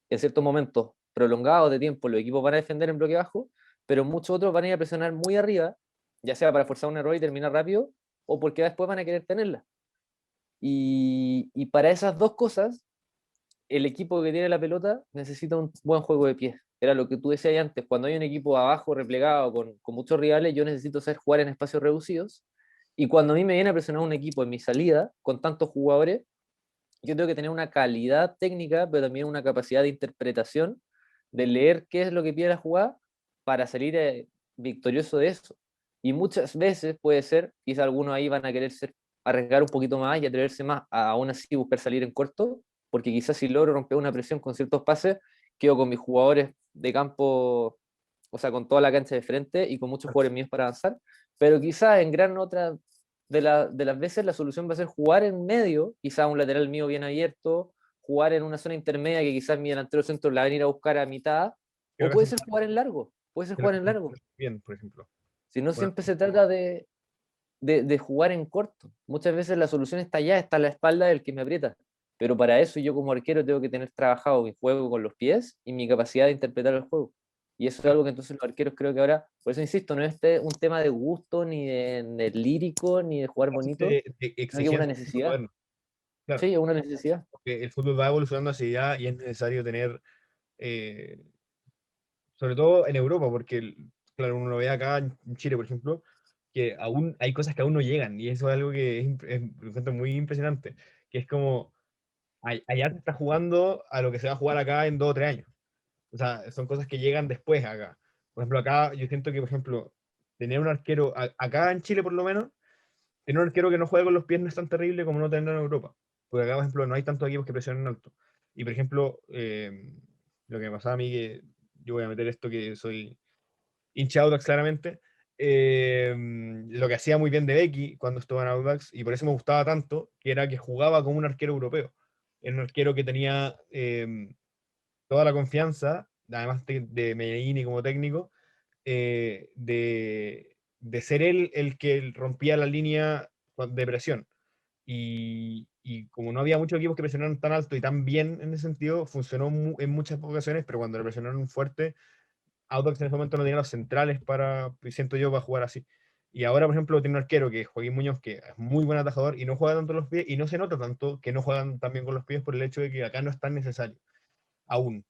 en ciertos momentos prolongados de tiempo, los equipos van a defender en bloque bajo, pero muchos otros van a ir a presionar muy arriba, ya sea para forzar un error y terminar rápido, o porque después van a querer tenerla. Y para esas dos cosas, el equipo que tiene la pelota necesita un buen juego de pies. Era lo que tú decías antes, cuando hay un equipo abajo replegado con muchos rivales, yo necesito saber jugar en espacios reducidos. Y cuando a mí me viene a presionar un equipo en mi salida, con tantos jugadores, yo tengo que tener una calidad técnica, pero también una capacidad de interpretación, de leer qué es lo que pide la jugada para salir victorioso de eso. Y muchas veces puede ser, quizá algunos ahí van a querer arriesgar un poquito más y atreverse más a aún así buscar salir en corto, porque quizás si logro romper una presión con ciertos pases, quedo con mis jugadores de campo, o sea, con toda la cancha de frente y con muchos jugadores míos para avanzar, pero quizás en gran otra de las veces la solución va a ser jugar en medio, quizá un lateral mío bien abierto, jugar en una zona intermedia que quizás mi delantero centro la va a venir a buscar a mitad, Creo o que puede hacen ser jugar en largo, puede ser creo jugar que en hacen largo. bien, por ejemplo. Si no, Bueno, siempre se trata de jugar en corto. Muchas veces la solución está allá, está a la espalda del que me aprieta. Pero para eso yo como arquero tengo que tener trabajado mi juego con los pies y mi capacidad de interpretar el juego. Y eso es algo que entonces los arqueros creo que ahora, por eso insisto, no es un tema de gusto, ni de lírico, ni de jugar bonito, de sino que es una exigencia del fútbol necesidad. moderno. Claro, Sí, es una necesidad. porque el fútbol va evolucionando hacia allá y es necesario tener, eh, sobre todo en Europa, porque, claro, uno lo ve acá en Chile, por ejemplo, que aún hay cosas que aún no llegan, y eso es algo que lo encuentro muy impresionante, que es como, allá se está jugando a lo que se va a jugar acá en 2 o 3 años. O sea, son cosas que llegan después acá. Por ejemplo, acá yo siento que, por ejemplo, tener un arquero, acá en Chile por lo menos, tener un arquero que no juega con los pies no es tan terrible como no tenerlo en Europa. Porque acá, por ejemplo, no hay tantos equipos que presionen alto. Y, por ejemplo, lo que me pasaba a mí, que yo voy a meter esto que soy hincha de Audax claramente, lo que hacía muy bien de Becky cuando estuvo en Audax, y por eso me gustaba tanto, que era que jugaba como un arquero europeo. Era un arquero que tenía toda la confianza, además de Medellín y como técnico, de ser él el que rompía la línea de presión. Y como no había muchos equipos que presionaron tan alto y tan bien en ese sentido, funcionó en muchas ocasiones, pero cuando le presionaron fuerte, Audax en ese momento no tenía los centrales para, siento yo, para jugar así. Y ahora, por ejemplo, tiene un arquero que es Joaquín Muñoz, que es muy buen atajador y no juega tanto los pies, y no se nota tanto que no juegan tan bien con los pies por el hecho de que acá no es tan necesario, aún.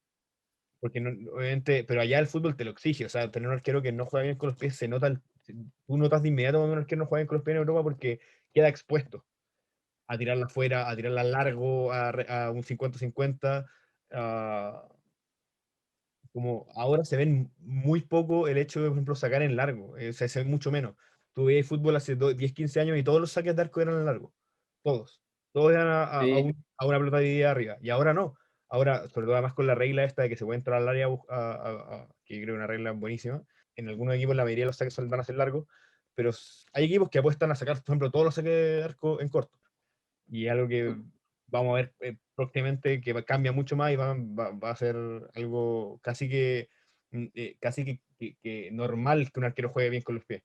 Porque obviamente, pero allá el fútbol te lo exige, o sea, tener un arquero que no juega bien con los pies se nota, tú notas de inmediato cuando un arquero no juega bien con los pies en Europa porque queda expuesto a tirarla afuera, a tirarla largo, a un 50-50. Como ahora se ven muy poco el hecho de, por ejemplo, sacar en largo, se ve mucho menos. Tú veías fútbol hace 10, 15 años y todos los saques de arco eran en largo, todos. Todos eran Sí, a una pelota dividida arriba, y ahora no. Ahora, sobre todo además con la regla esta de que se puede entrar al área, que creo que es una regla buenísima, en algunos equipos la mayoría de los saques van a ser largos, pero hay equipos que apuestan a sacar, por ejemplo, todos los saques de arco en corto. Y algo que vamos a ver próximamente que cambia mucho más y va a ser algo casi que normal que un arquero juegue bien con los pies.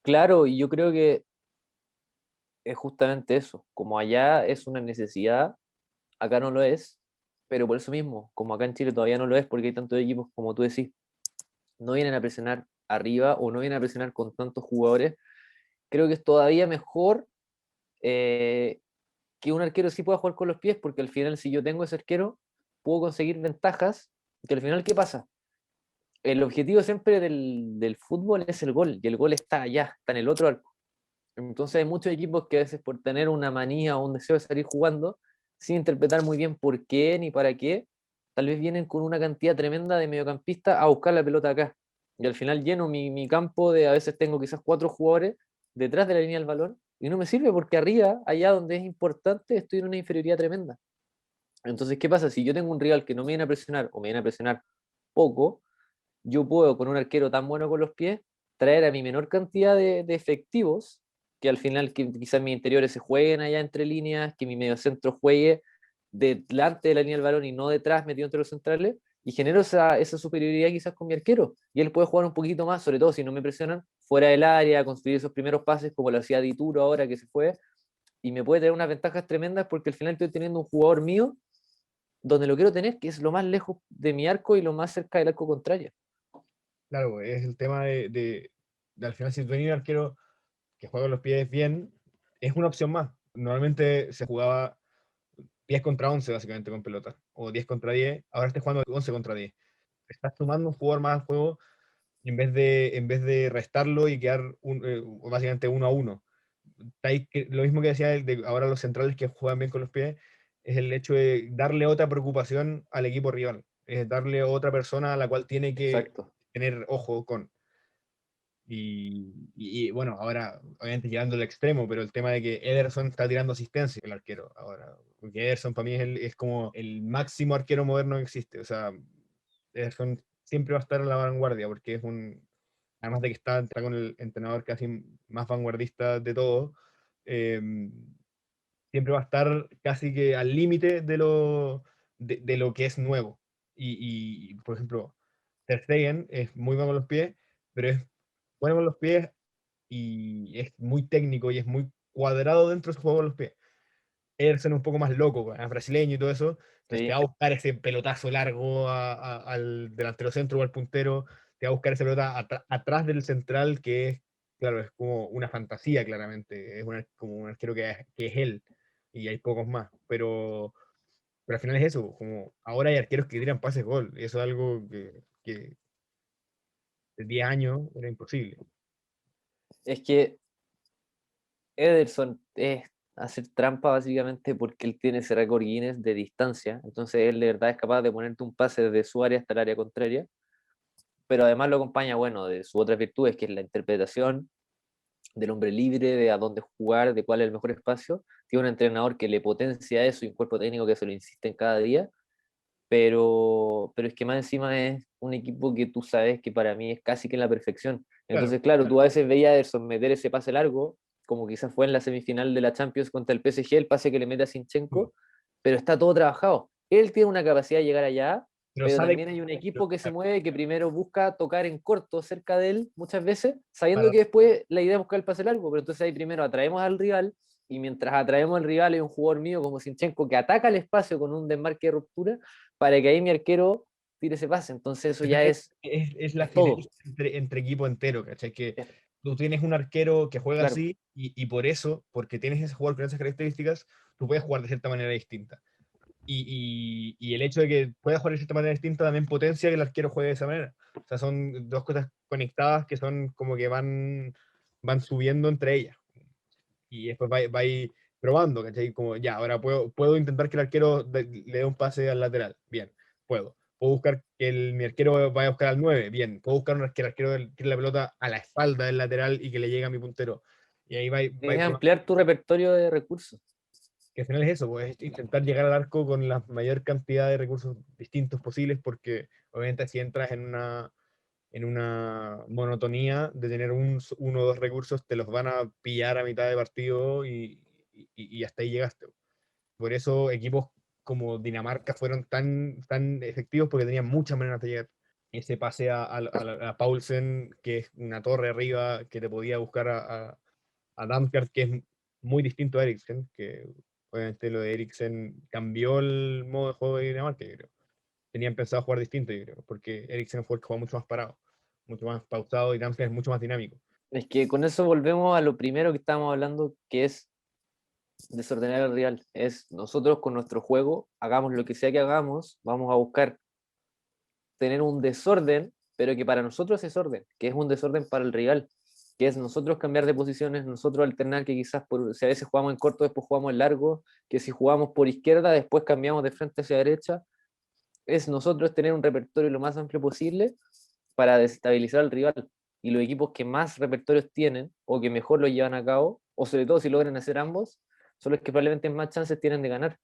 claro, y yo creo que es justamente eso. Como allá es una necesidad, acá no lo es, pero por eso mismo, como acá en Chile todavía no lo es, porque hay tantos equipos, como tú decís, no vienen a presionar arriba o no vienen a presionar con tantos jugadores, creo que es todavía mejor eh, que un arquero sí pueda jugar con los pies, porque al final si yo tengo ese arquero, puedo conseguir ventajas, que al final, ¿qué pasa? El objetivo siempre del fútbol es el gol, y el gol está allá, está en el otro arco. Entonces hay muchos equipos que a veces por tener una manía o un deseo de salir jugando, sin interpretar muy bien por qué ni para qué, tal vez vienen con una cantidad tremenda de mediocampistas a buscar la pelota acá. Y al final lleno mi campo de, a veces tengo quizás 4 jugadores detrás de la línea del balón, y no me sirve porque arriba, allá donde es importante, estoy en una inferioridad tremenda. Entonces, ¿qué pasa? Si yo tengo un rival que no me viene a presionar o me viene a presionar poco, yo puedo con un arquero tan bueno con los pies traer a mi menor cantidad de efectivos, que al final que quizás mis interiores se jueguen allá entre líneas, que mi mediocentro juegue delante de la línea del balón y no detrás, metido entre los centrales, y genero esa superioridad quizás con mi arquero. Y él puede jugar un poquito más, sobre todo si no me presionan, fuera del área, construir esos primeros pases como lo hacía Dituro ahora que se fue, y me puede tener unas ventajas tremendas porque al final estoy teniendo un jugador mío donde lo quiero tener, que es lo más lejos de mi arco y lo más cerca del arco contrario. Claro, es el tema de al final si tú tenías un arquero que juega con los pies bien, es una opción más. Normalmente se jugaba 10 contra 11 básicamente con pelota, o 10 contra 10, ahora estás jugando 11 contra 10. Estás sumando un jugador más al juego en vez de restarlo y quedar básicamente 1-1. Lo mismo que decía de ahora los centrales que juegan bien con los pies, es el hecho de darle otra preocupación al equipo rival, es darle otra persona a la cual tiene que Exacto. tener ojo con. Y bueno, ahora obviamente llegando al extremo, pero el tema de que Ederson está tirando asistencia el arquero ahora, porque Ederson para mí es como el máximo arquero moderno que existe, o sea, Ederson siempre va a estar en la vanguardia porque además de que está con el entrenador casi más vanguardista de todo, eh, siempre va a estar casi que al límite de lo que es nuevo. Por ejemplo, Ter Stegen es muy bueno con los pies, pero es bueno con los pies y es muy técnico y es muy cuadrado dentro de su juego con los pies. Ederson es un poco más loco, es brasileño y todo eso, entonces te va Sí. a buscar ese pelotazo largo al delantero centro o al puntero, te va a buscar esa pelota atrás del central, que es, claro, es como una fantasía, claramente, es como un arquero que es él, y hay pocos más, pero al final es eso, como ahora hay arqueros que tiran pases gol, y eso es algo que de 10 años era imposible. Es que Ederson es hacer trampa básicamente porque él tiene ese récord Guinness de distancia, entonces él de verdad es capaz de ponerte un pase desde su área hasta el área contraria, pero además lo acompaña, bueno, de sus otras virtudes, que es la interpretación del hombre libre, de a dónde jugar, de cuál es el mejor espacio. Tiene un entrenador que le potencia eso y un cuerpo técnico que se lo insiste en cada día, pero es que más encima es un equipo que tú sabes que para mí es casi que en la perfección. Claro, Entonces, claro, tú a veces veías a Ederson meter ese pase largo, como quizás fue en la semifinal de la Champions contra el PSG, el pase que le mete a Sinchenko, pero está todo trabajado. Él tiene una capacidad de llegar allá, pero pero sabe también hay un equipo que se mueve, que primero busca tocar en corto cerca de él muchas veces, sabiendo para, que después la idea es buscar el pase largo, pero entonces ahí primero atraemos al rival, y mientras atraemos al rival hay un jugador mío como Sinchenko que ataca el espacio con un desmarque de ruptura para que ahí mi arquero tire ese pase. Entonces eso ya es la es todo. sinergia entre equipo entero, ¿cachai? Que Es- tú tienes un arquero que juega claro, así y por eso, porque tienes ese jugador con esas características, tú puedes jugar de cierta manera distinta. Y el hecho de que puedas jugar de cierta manera distinta también potencia que el arquero juegue de esa manera. O sea, son dos cosas conectadas que son como que van subiendo entre ellas. Y después va ahí probando, ¿cachai? Como ya, ahora puedo intentar que el arquero le dé un pase al lateral. Bien, puedo. Puedo buscar que mi arquero vaya a buscar al 9. Bien, puedo buscar que el arquero tire la pelota a la espalda del lateral y que le llegue a mi puntero. Y ahí va es probando. ampliar tu repertorio de recursos. Que al final es eso, pues, es intentar llegar al arco con la mayor cantidad de recursos distintos posibles, porque obviamente si entras en una monotonía de tener uno o dos recursos, te los van a pillar a mitad de partido y hasta ahí llegaste. Por eso equipos como Dinamarca fueron tan efectivos porque tenían muchas maneras de llegar. Ese pase a Paulsen, que es una torre arriba, que te podía buscar a Damsgaard, que es muy distinto a Eriksen, que obviamente lo de Eriksen cambió el modo de juego de Dinamarca, yo creo. Tenían pensado jugar distinto, yo creo, porque Eriksen fue el que jugaba mucho más parado, mucho más pausado y Damsgaard es mucho más dinámico. Es que con eso volvemos a lo primero que estábamos hablando, que es desordenar el rival. Es nosotros con nuestro juego, hagamos lo que sea que hagamos, vamos a buscar tener un desorden, pero que para nosotros es orden, que es un desorden para el rival, que es nosotros cambiar de posiciones, nosotros alternar, que quizás si a veces jugamos en corto, después jugamos en largo, que si jugamos por izquierda, después cambiamos de frente hacia derecha, es nosotros tener un repertorio lo más amplio posible para desestabilizar al rival. Y los equipos que más repertorios tienen o que mejor lo llevan a cabo, o sobre todo si logran hacer ambos, son los que probablemente más chances tienen de ganar.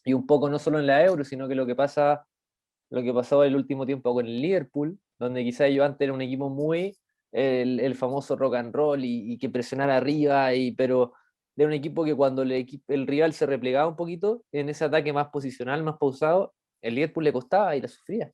Y un poco no solo en la Euro, sino que lo que pasó el último tiempo con el Liverpool, donde quizás ellos antes era un equipo muy el famoso rock and roll y que presionara arriba, pero era un equipo que cuando el rival se replegaba un poquito en ese ataque más posicional, más pausado, el Liverpool le costaba y la sufría.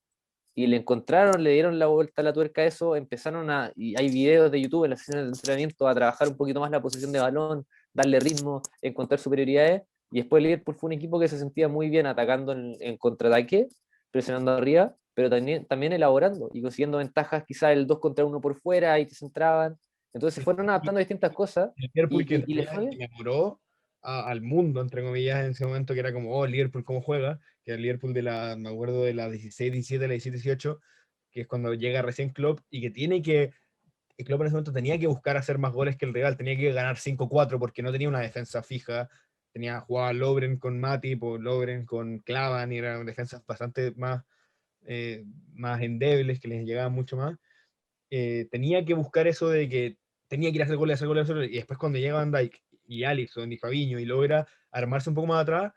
Y le encontraron, le dieron la vuelta a la tuerca a eso, empezaron y hay videos de YouTube en las sesiones de entrenamiento a trabajar un poquito más la posición de balón, darle ritmo, encontrar superioridades, y después el Liverpool fue un equipo que se sentía muy bien atacando en contraataque, presionando arriba, pero también elaborando y consiguiendo ventajas, quizás el 2 contra uno por fuera, y te centraban. Entonces se Sí, fueron adaptando a distintas cosas el Liverpool que en y les realidad fue bien. enamoró al mundo, entre comillas, en ese momento, que era como, oh, Liverpool, ¿cómo juega? Que era el Liverpool me acuerdo de la 16, 17, la 17, 18, que es cuando llega recién Klopp y que y Klopp en ese momento tenía que buscar hacer más goles que el rival, tenía que ganar 5-4 porque no tenía una defensa fija, jugaba Lovren con Matip o Lovren con Klavan y eran defensas bastante más endebles que les llegaban mucho más. Tenía que buscar eso de que tenía que ir a hacer goles, hacer goles, y después cuando llega Van Dijk y Alisson y Fabinho y logra armarse un poco más atrás,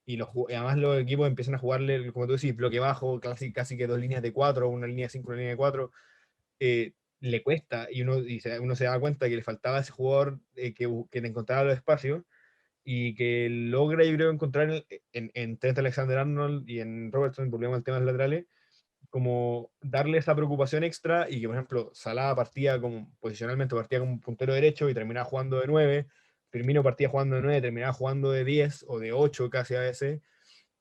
y además los equipos empiezan a jugarle, como tú decís, bloque bajo, casi que dos líneas de cuatro, una línea de cinco, una línea de cuatro, le cuesta, y uno se da cuenta que le faltaba ese jugador que te encontraba los espacios, y que logra, yo creo, encontrar en Trent Alexander-Arnold y en Robertson, volvemos al tema de los laterales, como darle esa preocupación extra y que, por ejemplo, Salah partía como, posicionalmente partía como un puntero derecho y terminaba jugando de 9, Firmino partía jugando de 9, terminaba jugando de 10 o de 8 casi a veces,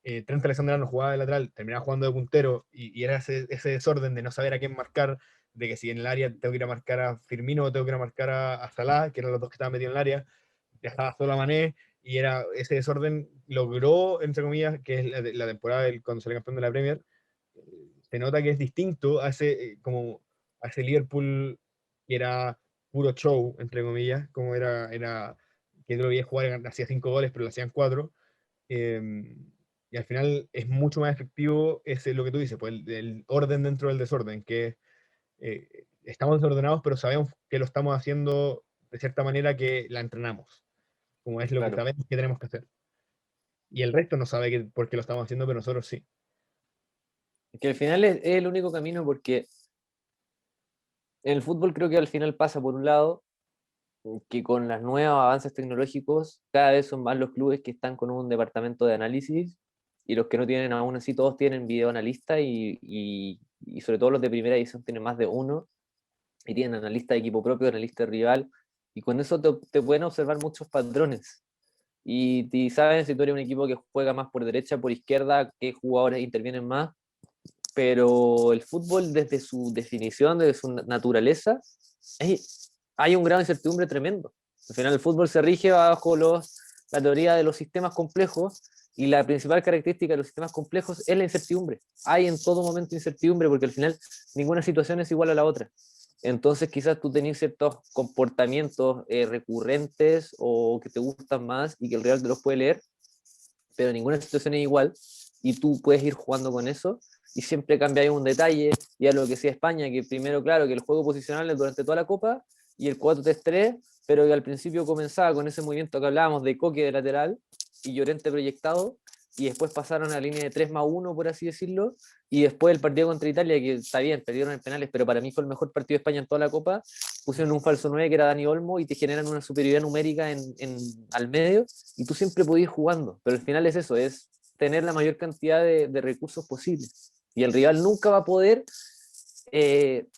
Trent Alexander-Arnold jugaba de lateral, terminaba jugando de puntero y era ese desorden de no saber a quién marcar, de que si en el área tengo que ir a marcar a Firmino o tengo que ir a marcar a Salah, que eran los dos que estaban metidos en el área, dejaba solo a Mané, y era ese desorden logró, entre comillas, que es la temporada cuando salió campeón de la Premier, se nota que es distinto a a ese Liverpool que era puro show, entre comillas, como era que tú lo veías jugar, hacía 5 goles, pero lo hacían 4. Y al final es mucho más efectivo ese, lo que tú dices, pues el orden dentro del desorden, que estamos desordenados, pero sabemos que lo estamos haciendo de cierta manera que la entrenamos, como es lo que Claro. sabemos que tenemos que hacer. Y el resto no sabe por qué lo estamos haciendo, pero nosotros sí. Que al final es el único camino porque en el fútbol creo que al final pasa por un lado que con los nuevos avances tecnológicos cada vez son más los clubes que están con un departamento de análisis y los que no tienen aún así todos tienen videoanalista y sobre todo los de primera división tienen más de uno y tienen analista de equipo propio, analista de rival y con eso te pueden observar muchos patrones y saben si tú eres un equipo que juega más por derecha, por izquierda, qué jugadores intervienen más, pero el fútbol desde su definición, desde su naturaleza, hay un grado de incertidumbre tremendo. Al final el fútbol se rige bajo la teoría de los sistemas complejos y la principal característica de los sistemas complejos es la incertidumbre. Hay en todo momento incertidumbre porque al final ninguna situación es igual a la otra. Entonces quizás tú tenés ciertos comportamientos recurrentes o que te gustan más y que el Real te los puede leer, pero ninguna situación es igual y tú puedes ir jugando con eso y siempre cambia ahí un detalle, y a lo que sea España, que primero, claro, que el juego posicional es durante toda la Copa y el 4-3-3, pero que al principio comenzaba con ese movimiento que hablábamos de Coque de lateral y Llorente proyectado, y después pasaron a la línea de 3+1, por así decirlo, y después el partido contra Italia, que está bien, perdieron en penales, pero para mí fue el mejor partido de España en toda la Copa, pusieron un falso 9 que era Dani Olmo y te generan una superioridad numérica al medio, y tú siempre podías ir jugando, pero al final es eso, es tener la mayor cantidad de recursos posibles. Y el rival nunca va a poder eh,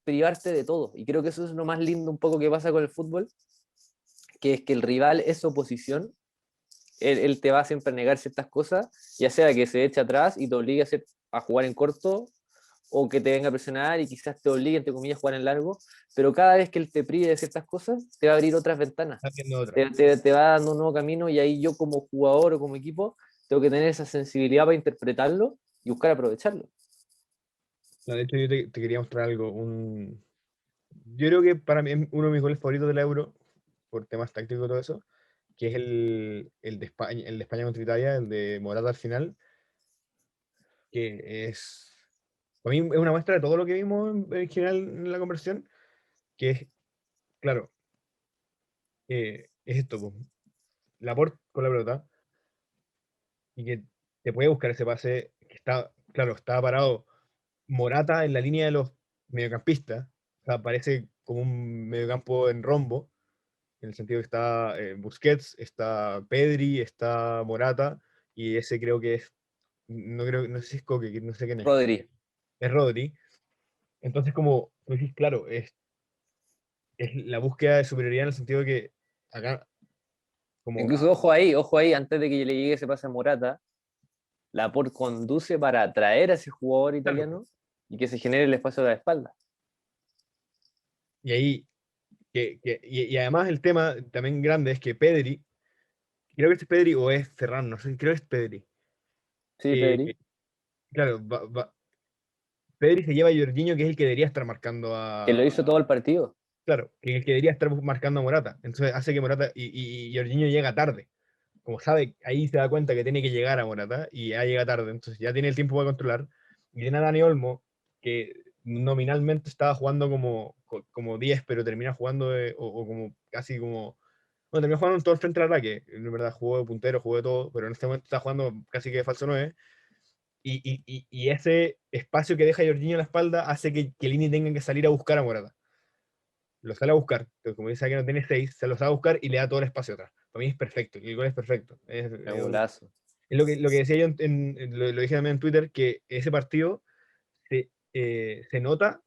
privarte de todo. Y creo que eso es lo más lindo un poco que pasa con el fútbol, que es que el rival es oposición, él te va a siempre negar ciertas cosas, ya sea que se eche atrás y te obligue a jugar en corto, o que te venga a presionar y quizás te obligue, entre comillas, a jugar en largo, pero cada vez que él te prive de ciertas cosas, te va a abrir otras ventanas, Está haciendo otra. te va dando un nuevo camino y ahí yo como jugador o como equipo tengo que tener esa sensibilidad para interpretarlo y buscar aprovecharlo. No, de hecho, yo te quería mostrar algo. Yo creo que para mí es uno de mis goles favoritos del Euro, por temas tácticos y todo eso, que es el de España contra Italia, el de Morata al final, que es, para mí es una muestra de todo lo que vimos en general en la conversión, que es, claro, es esto, po, Laporte con la pelota, y que te puede buscar ese pase, que está, claro, estaba parado Morata en la línea de los mediocampistas, o sea, parece como un mediocampo en rombo, en el sentido que está Busquets, está Pedri, está Morata, y ese creo que es, no sé si es Coque, no sé quién Rodri. es Rodri. Entonces, como tú dices, claro, es la búsqueda de superioridad en el sentido de que acá, como, Incluso ojo ahí, antes de que le llegue ese pase a Morata, Laporte conduce para atraer a ese jugador claro, italiano y que se genere el espacio de la espalda. y ahí, y además el tema también grande es que Pedri, creo que este es Pedri o es Ferran, no sé, creo que es Pedri. Sí, eh, Pedri. claro, Pedri se lleva a Jorginho, que es el que debería estar marcando Que lo hizo todo el partido. claro, que el que debería estar marcando a Morata. Entonces hace que Morata y Jorginho llega tarde. Como sabe, ahí se da cuenta que tiene que llegar a Morata y ya llega tarde. Entonces ya tiene el tiempo para controlar. Y tiene a Dani Olmo, que nominalmente estaba jugando como 10, pero termina jugando o como casi como. Bueno, terminó jugando en todo el frente del ataque. En verdad jugó de puntero, jugó de todo, pero en este momento está jugando casi que de falso 9. Y ese espacio que deja Jorginho en la espalda hace que Lini tenga que salir a buscar a Morata. Lo sale a buscar, pero como dice que no tiene 6, se lo sale a buscar y le da todo el espacio atrás. para mí es perfecto, el gol es perfecto. Es golazo. Es lo que decía yo, lo dije también en Twitter, que ese partido se nota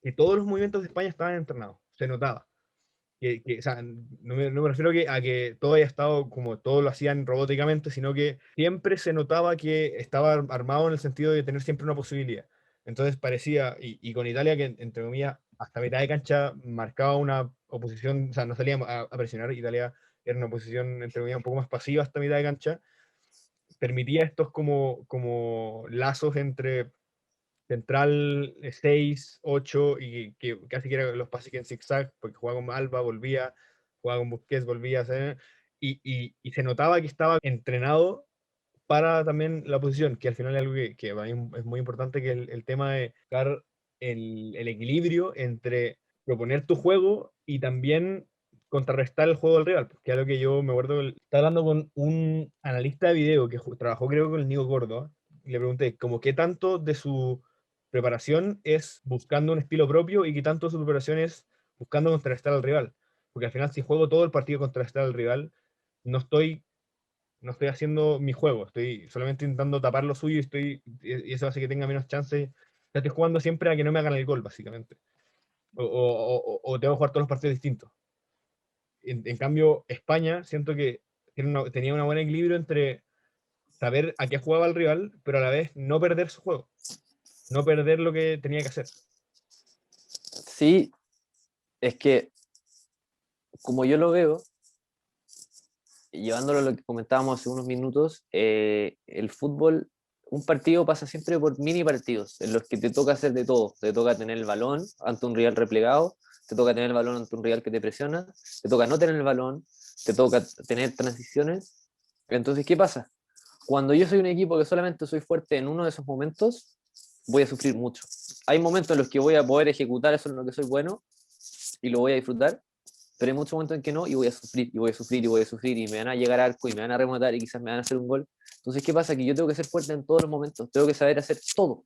que todos los movimientos de España estaban entrenados, se notaba. O sea, no me refiero a que todo haya estado como todos lo hacían robóticamente, sino que siempre se notaba que estaba armado en el sentido de tener siempre una posibilidad. Entonces parecía, y con Italia, que entre comillas, hasta mitad de cancha marcaba una oposición, o sea, no salía a presionar, Italia era una posición, entre comillas, un poco más pasiva hasta mitad de cancha, permitía estos como lazos entre central 6 8 y que casi que eran los pases que en zigzag, porque jugaba con Alba, volvía, jugaba con Busquets, volvía, ¿sabes? Y se notaba que estaba entrenado para también la posición, que al final es algo que para mí es muy importante, que el tema de buscar el equilibrio entre proponer tu juego y también contrarrestar el juego del rival, porque es algo que yo me acuerdo, estaba hablando con un analista de video que trabajó creo con el Nico Córdoba, y le pregunté como qué tanto de su preparación es buscando un estilo propio y qué tanto de su preparación es buscando contrarrestar al rival, porque al final si juego todo el partido contrarrestar al rival, no estoy no estoy haciendo mi juego, estoy solamente intentando tapar lo suyo y eso hace que tenga menos chances. O sea, estoy jugando siempre a que no me hagan el gol, básicamente. O tengo que jugar todos los partidos distintos. En cambio, España, siento que tenía un buen equilibrio entre saber a qué jugaba el rival, pero a la vez no perder su juego, no perder lo que tenía que hacer. Sí, es que como yo lo veo, llevándolo a lo que comentábamos hace unos minutos, el fútbol, un partido pasa siempre por mini partidos, en los que te toca hacer de todo. Te toca tener el balón ante un rival replegado, te toca tener el balón ante un rival que te presiona, te toca no tener el balón, te toca tener transiciones. Entonces, ¿qué pasa? Cuando yo soy un equipo que solamente soy fuerte en uno de esos momentos, voy a sufrir mucho. Hay momentos en los que voy a poder ejecutar eso en lo que soy bueno y lo voy a disfrutar, pero hay muchos momentos en que no, y voy a sufrir, y voy a sufrir, y voy a sufrir, y me van a llegar a arco, y me van a remontar, y quizás me van a hacer un gol. Entonces, ¿qué pasa? Que yo tengo que ser fuerte en todos los momentos, tengo que saber hacer todo.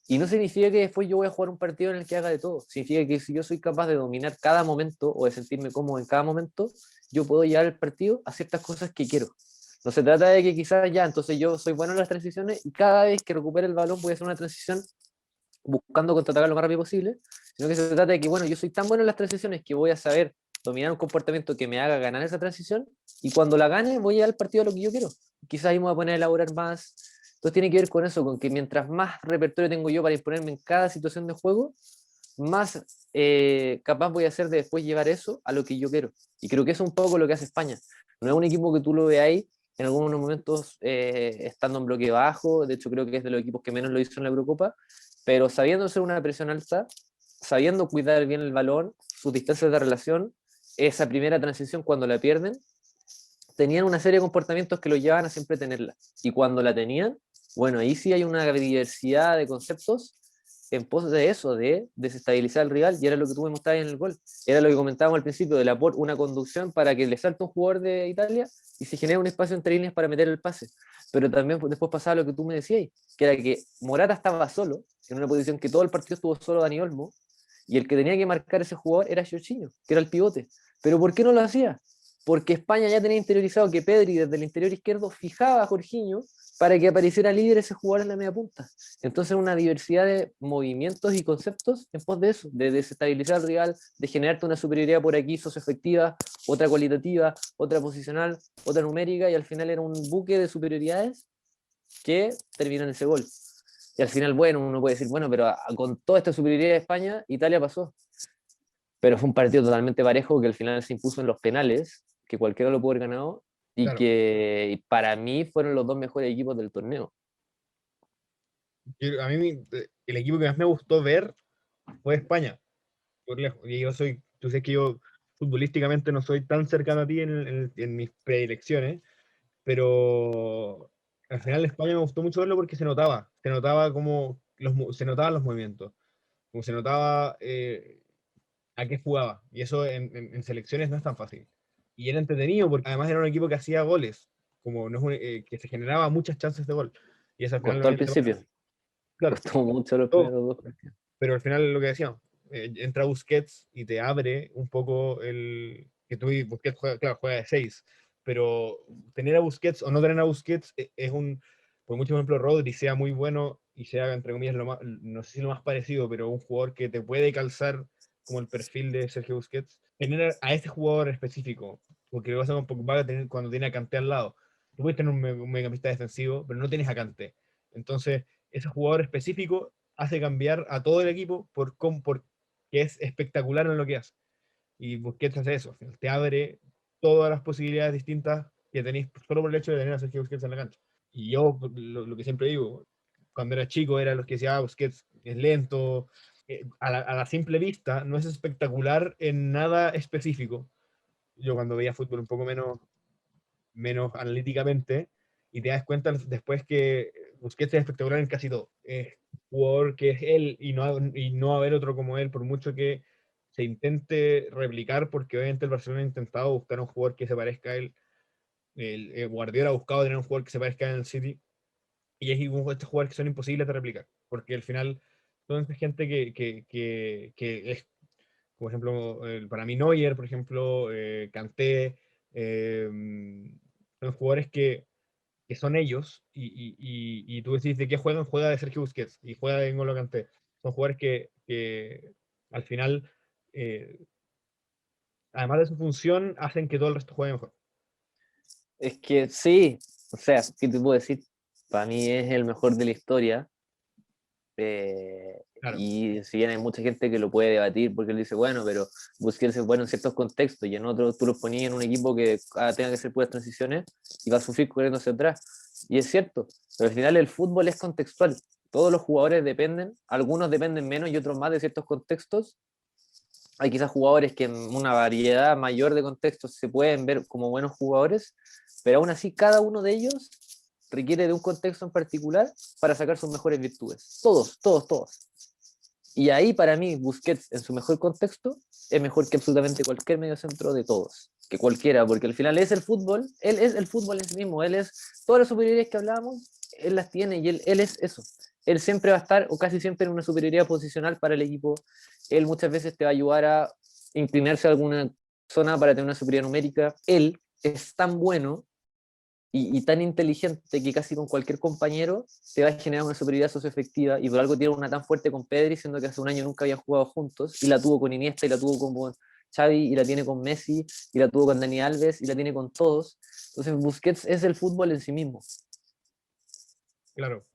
Y no significa que después yo voy a jugar un partido en el que haga de todo. Significa que si yo soy capaz de dominar cada momento o de sentirme cómodo en cada momento, yo puedo llevar el partido a ciertas cosas que quiero. No se trata de que quizás ya, entonces yo soy bueno en las transiciones y cada vez que recupere el balón voy a hacer una transición buscando contraatacar lo más rápido posible, sino que se trata de que, bueno, yo soy tan bueno en las transiciones que voy a saber dominar un comportamiento que me haga ganar esa transición y cuando la gane voy a llevar al partido a lo que yo quiero. Quizás ahí me voy a poner a elaborar más. Entonces tiene que ver con eso, con que mientras más repertorio tengo yo para imponerme en cada situación de juego, más capaz voy a ser de después llevar eso a lo que yo quiero. Y creo que eso es un poco lo que hace España. No es un equipo que tú lo veáis en algunos momentos estando en bloque bajo, de hecho creo que es de los equipos que menos lo hizo en la Eurocopa, pero sabiendo hacer una presión alta, sabiendo cuidar bien el balón, sus distancias de relación, esa primera transición cuando la pierden, tenían una serie de comportamientos que los llevaban a siempre tenerla. Y cuando la tenían, bueno, ahí sí hay una diversidad de conceptos en pos de eso, de desestabilizar al rival, y era lo que tú me mostrabas en el gol. Era lo que comentábamos al principio, de una conducción para que le salte un jugador de Italia y se genere un espacio entre líneas para meter el pase. Pero también después pasaba lo que tú me decías, que era que Morata estaba solo, en una posición que todo el partido estuvo solo Dani Olmo, y el que tenía que marcar ese jugador era Jorginho, que era el pivote. ¿Pero por qué no lo hacía? Porque España ya tenía interiorizado que Pedri desde el interior izquierdo fijaba a Jorginho para que apareciera líder ese jugador en la media punta. Entonces una diversidad de movimientos y conceptos en pos de eso, de desestabilizar al rival, de generarte una superioridad por aquí socioefectiva, otra cualitativa, otra posicional, otra numérica, y al final era un buque de superioridades que terminó en ese gol. Y al final, bueno, uno puede decir, bueno, pero con toda esta superioridad de España, Italia pasó. Pero fue un partido totalmente parejo que al final se impuso en los penales, que cualquiera lo pudo haber ganado, y Claro, que para mí fueron los dos mejores equipos del torneo. a mí el equipo que más me gustó ver fue España, por lejos. Y tú sabes que yo futbolísticamente no soy tan cercano a ti en mis predilecciones, pero al final España me gustó mucho verlo porque se notaba como se notaban los movimientos, como se notaba a qué jugaba, y eso en selecciones no es tan fácil. Y era entretenido porque además era un equipo que hacía goles, como no es que se generaba muchas chances de gol, y eso al final Costó al también se principio, nota. Claro, costó mucho los todo, primeros dos partidos. pero al final lo que decíamos, entra Busquets y te abre un poco que tú y Busquets juega, claro, juega de 6, pero tener a Busquets o no tener a Busquets es un, por mucho ejemplo, Rodri sea muy bueno y sea, entre comillas, no sé si lo más parecido, pero un jugador que te puede calzar como el perfil de Sergio Busquets, tener a este jugador específico, porque lo vas a va a tener cuando tiene a Kanté al lado. Tú puedes tener un mediocampista defensivo, pero no tienes a Kanté. Entonces, ese jugador específico hace cambiar a todo el equipo porque es espectacular en lo que hace. Y Busquets hace eso, te abre todas las posibilidades distintas que tenéis solo por el hecho de tener a Sergio Busquets en la cancha. Y yo lo que siempre digo, cuando era chico era los que decía, Busquets es lento, a la simple vista no es espectacular en nada específico. Yo cuando veía fútbol un poco menos analíticamente, y te das cuenta después que Busquets es espectacular en casi todo. Es un jugador que es él y no va a haber otro como él, por mucho que se intente replicar, porque obviamente el Barcelona ha intentado buscar un jugador que se parezca a él. El Guardiola ha buscado tener un jugador que se parezca a él en el City, y es estos jugadores que son imposibles de replicar, porque al final son esta gente que es, por ejemplo, para mí Neuer, por ejemplo, Kanté, eh, son jugadores que son ellos, y tú decís de qué juegan, juega de Sergio Busquets y juega de N'Golo Kanté. Son jugadores que al final, eh, además de su función, hacen que todo el resto juegue mejor. Es que sí, o sea, ¿qué te puedo decir? Para mí es el mejor de la historia. Claro, Y si bien hay mucha gente que lo puede debatir porque él dice, bueno, pero Busquets es bueno en ciertos contextos y en otros tú lo ponías en un equipo que tenga que hacer puras transiciones y va a sufrir corriendo hacia atrás. Y es cierto, pero al final el fútbol es contextual. Todos los jugadores dependen, algunos dependen menos y otros más de ciertos contextos. Hay quizás jugadores que en una variedad mayor de contextos se pueden ver como buenos jugadores, pero aún así cada uno de ellos requiere de un contexto en particular para sacar sus mejores virtudes. Todos, todos, todos. Y ahí para mí Busquets en su mejor contexto es mejor que absolutamente cualquier mediocentro de todos, que cualquiera, porque al final es el fútbol, él es el fútbol en sí mismo, él es todas las superioridades que hablábamos, él las tiene y él es eso. Él siempre va a estar, o casi siempre, en una superioridad posicional para el equipo. Él muchas veces te va a ayudar a inclinarse a alguna zona para tener una superioridad numérica. Él es tan bueno y tan inteligente que casi con cualquier compañero te va a generar una superioridad socioafectiva, y por algo tiene una tan fuerte con Pedri, siendo que hace un año nunca habían jugado juntos, y la tuvo con Iniesta, y la tuvo con Xavi, y la tiene con Messi, y la tuvo con Dani Alves, y la tiene con todos. Entonces Busquets es el fútbol en sí mismo. claro.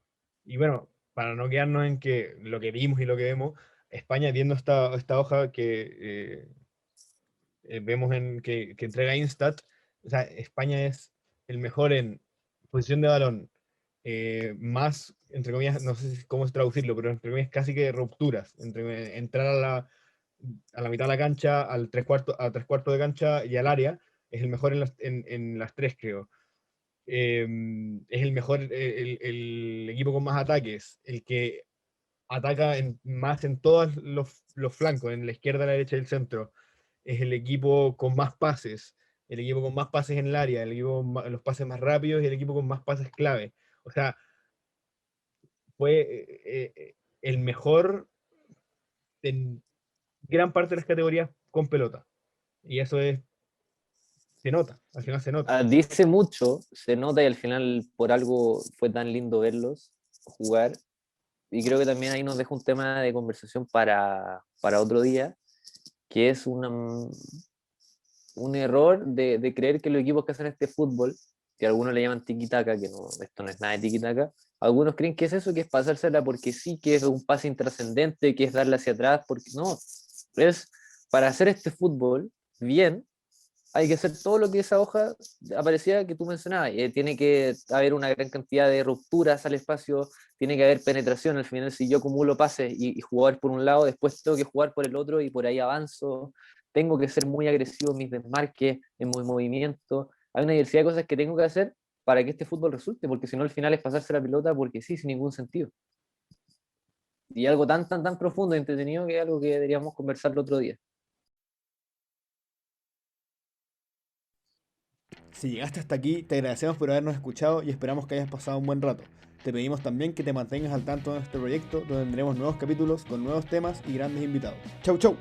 Y bueno, para no quedarnos en que lo que vimos y lo que vemos, España viendo esta hoja que vemos que entrega Instat, o sea, España es el mejor en posición de balón, más, entre comillas, no sé cómo traducirlo, pero entre comillas casi que rupturas, entre entrar a la mitad de la cancha, a tres cuartos de cancha y al área, es el mejor en las tres, creo. Es el mejor, el equipo con más ataques, el que ataca más en todos los flancos, en la izquierda, la derecha y el centro. Es el equipo con más pases, el equipo con más pases en el área, el equipo con los pases más rápidos y el equipo con más pases clave. O sea, fue el mejor en gran parte de las categorías con pelota. Y eso se nota, al final se nota. Dice mucho, se nota, y al final por algo fue tan lindo verlos jugar. Y creo que también ahí nos deja un tema de conversación para otro día, que es un error de creer que los equipos que hacen este fútbol, que algunos le llaman tiki-taka, que no, esto no es nada de tiki-taka, algunos creen que es eso, que es pasársela porque sí, que es un pase intrascendente, que es darle hacia atrás, porque no, es para hacer este fútbol bien, hay que hacer todo lo que esa hoja aparecía que tú mencionabas. Tiene que haber una gran cantidad de rupturas al espacio, tiene que haber penetración. Al final, si yo acumulo pases y jugar por un lado, después tengo que jugar por el otro y por ahí avanzo. Tengo que ser muy agresivo en mis desmarques, en mi movimiento. Hay una diversidad de cosas que tengo que hacer para que este fútbol resulte, porque si no, al final es pasarse la pelota porque sí, sin ningún sentido. Y algo tan, tan, tan profundo y entretenido que es algo que deberíamos conversar el otro día. Si llegaste hasta aquí, te agradecemos por habernos escuchado y esperamos que hayas pasado un buen rato. Te pedimos también que te mantengas al tanto de nuestro proyecto, donde tendremos nuevos capítulos con nuevos temas y grandes invitados. Chau chau.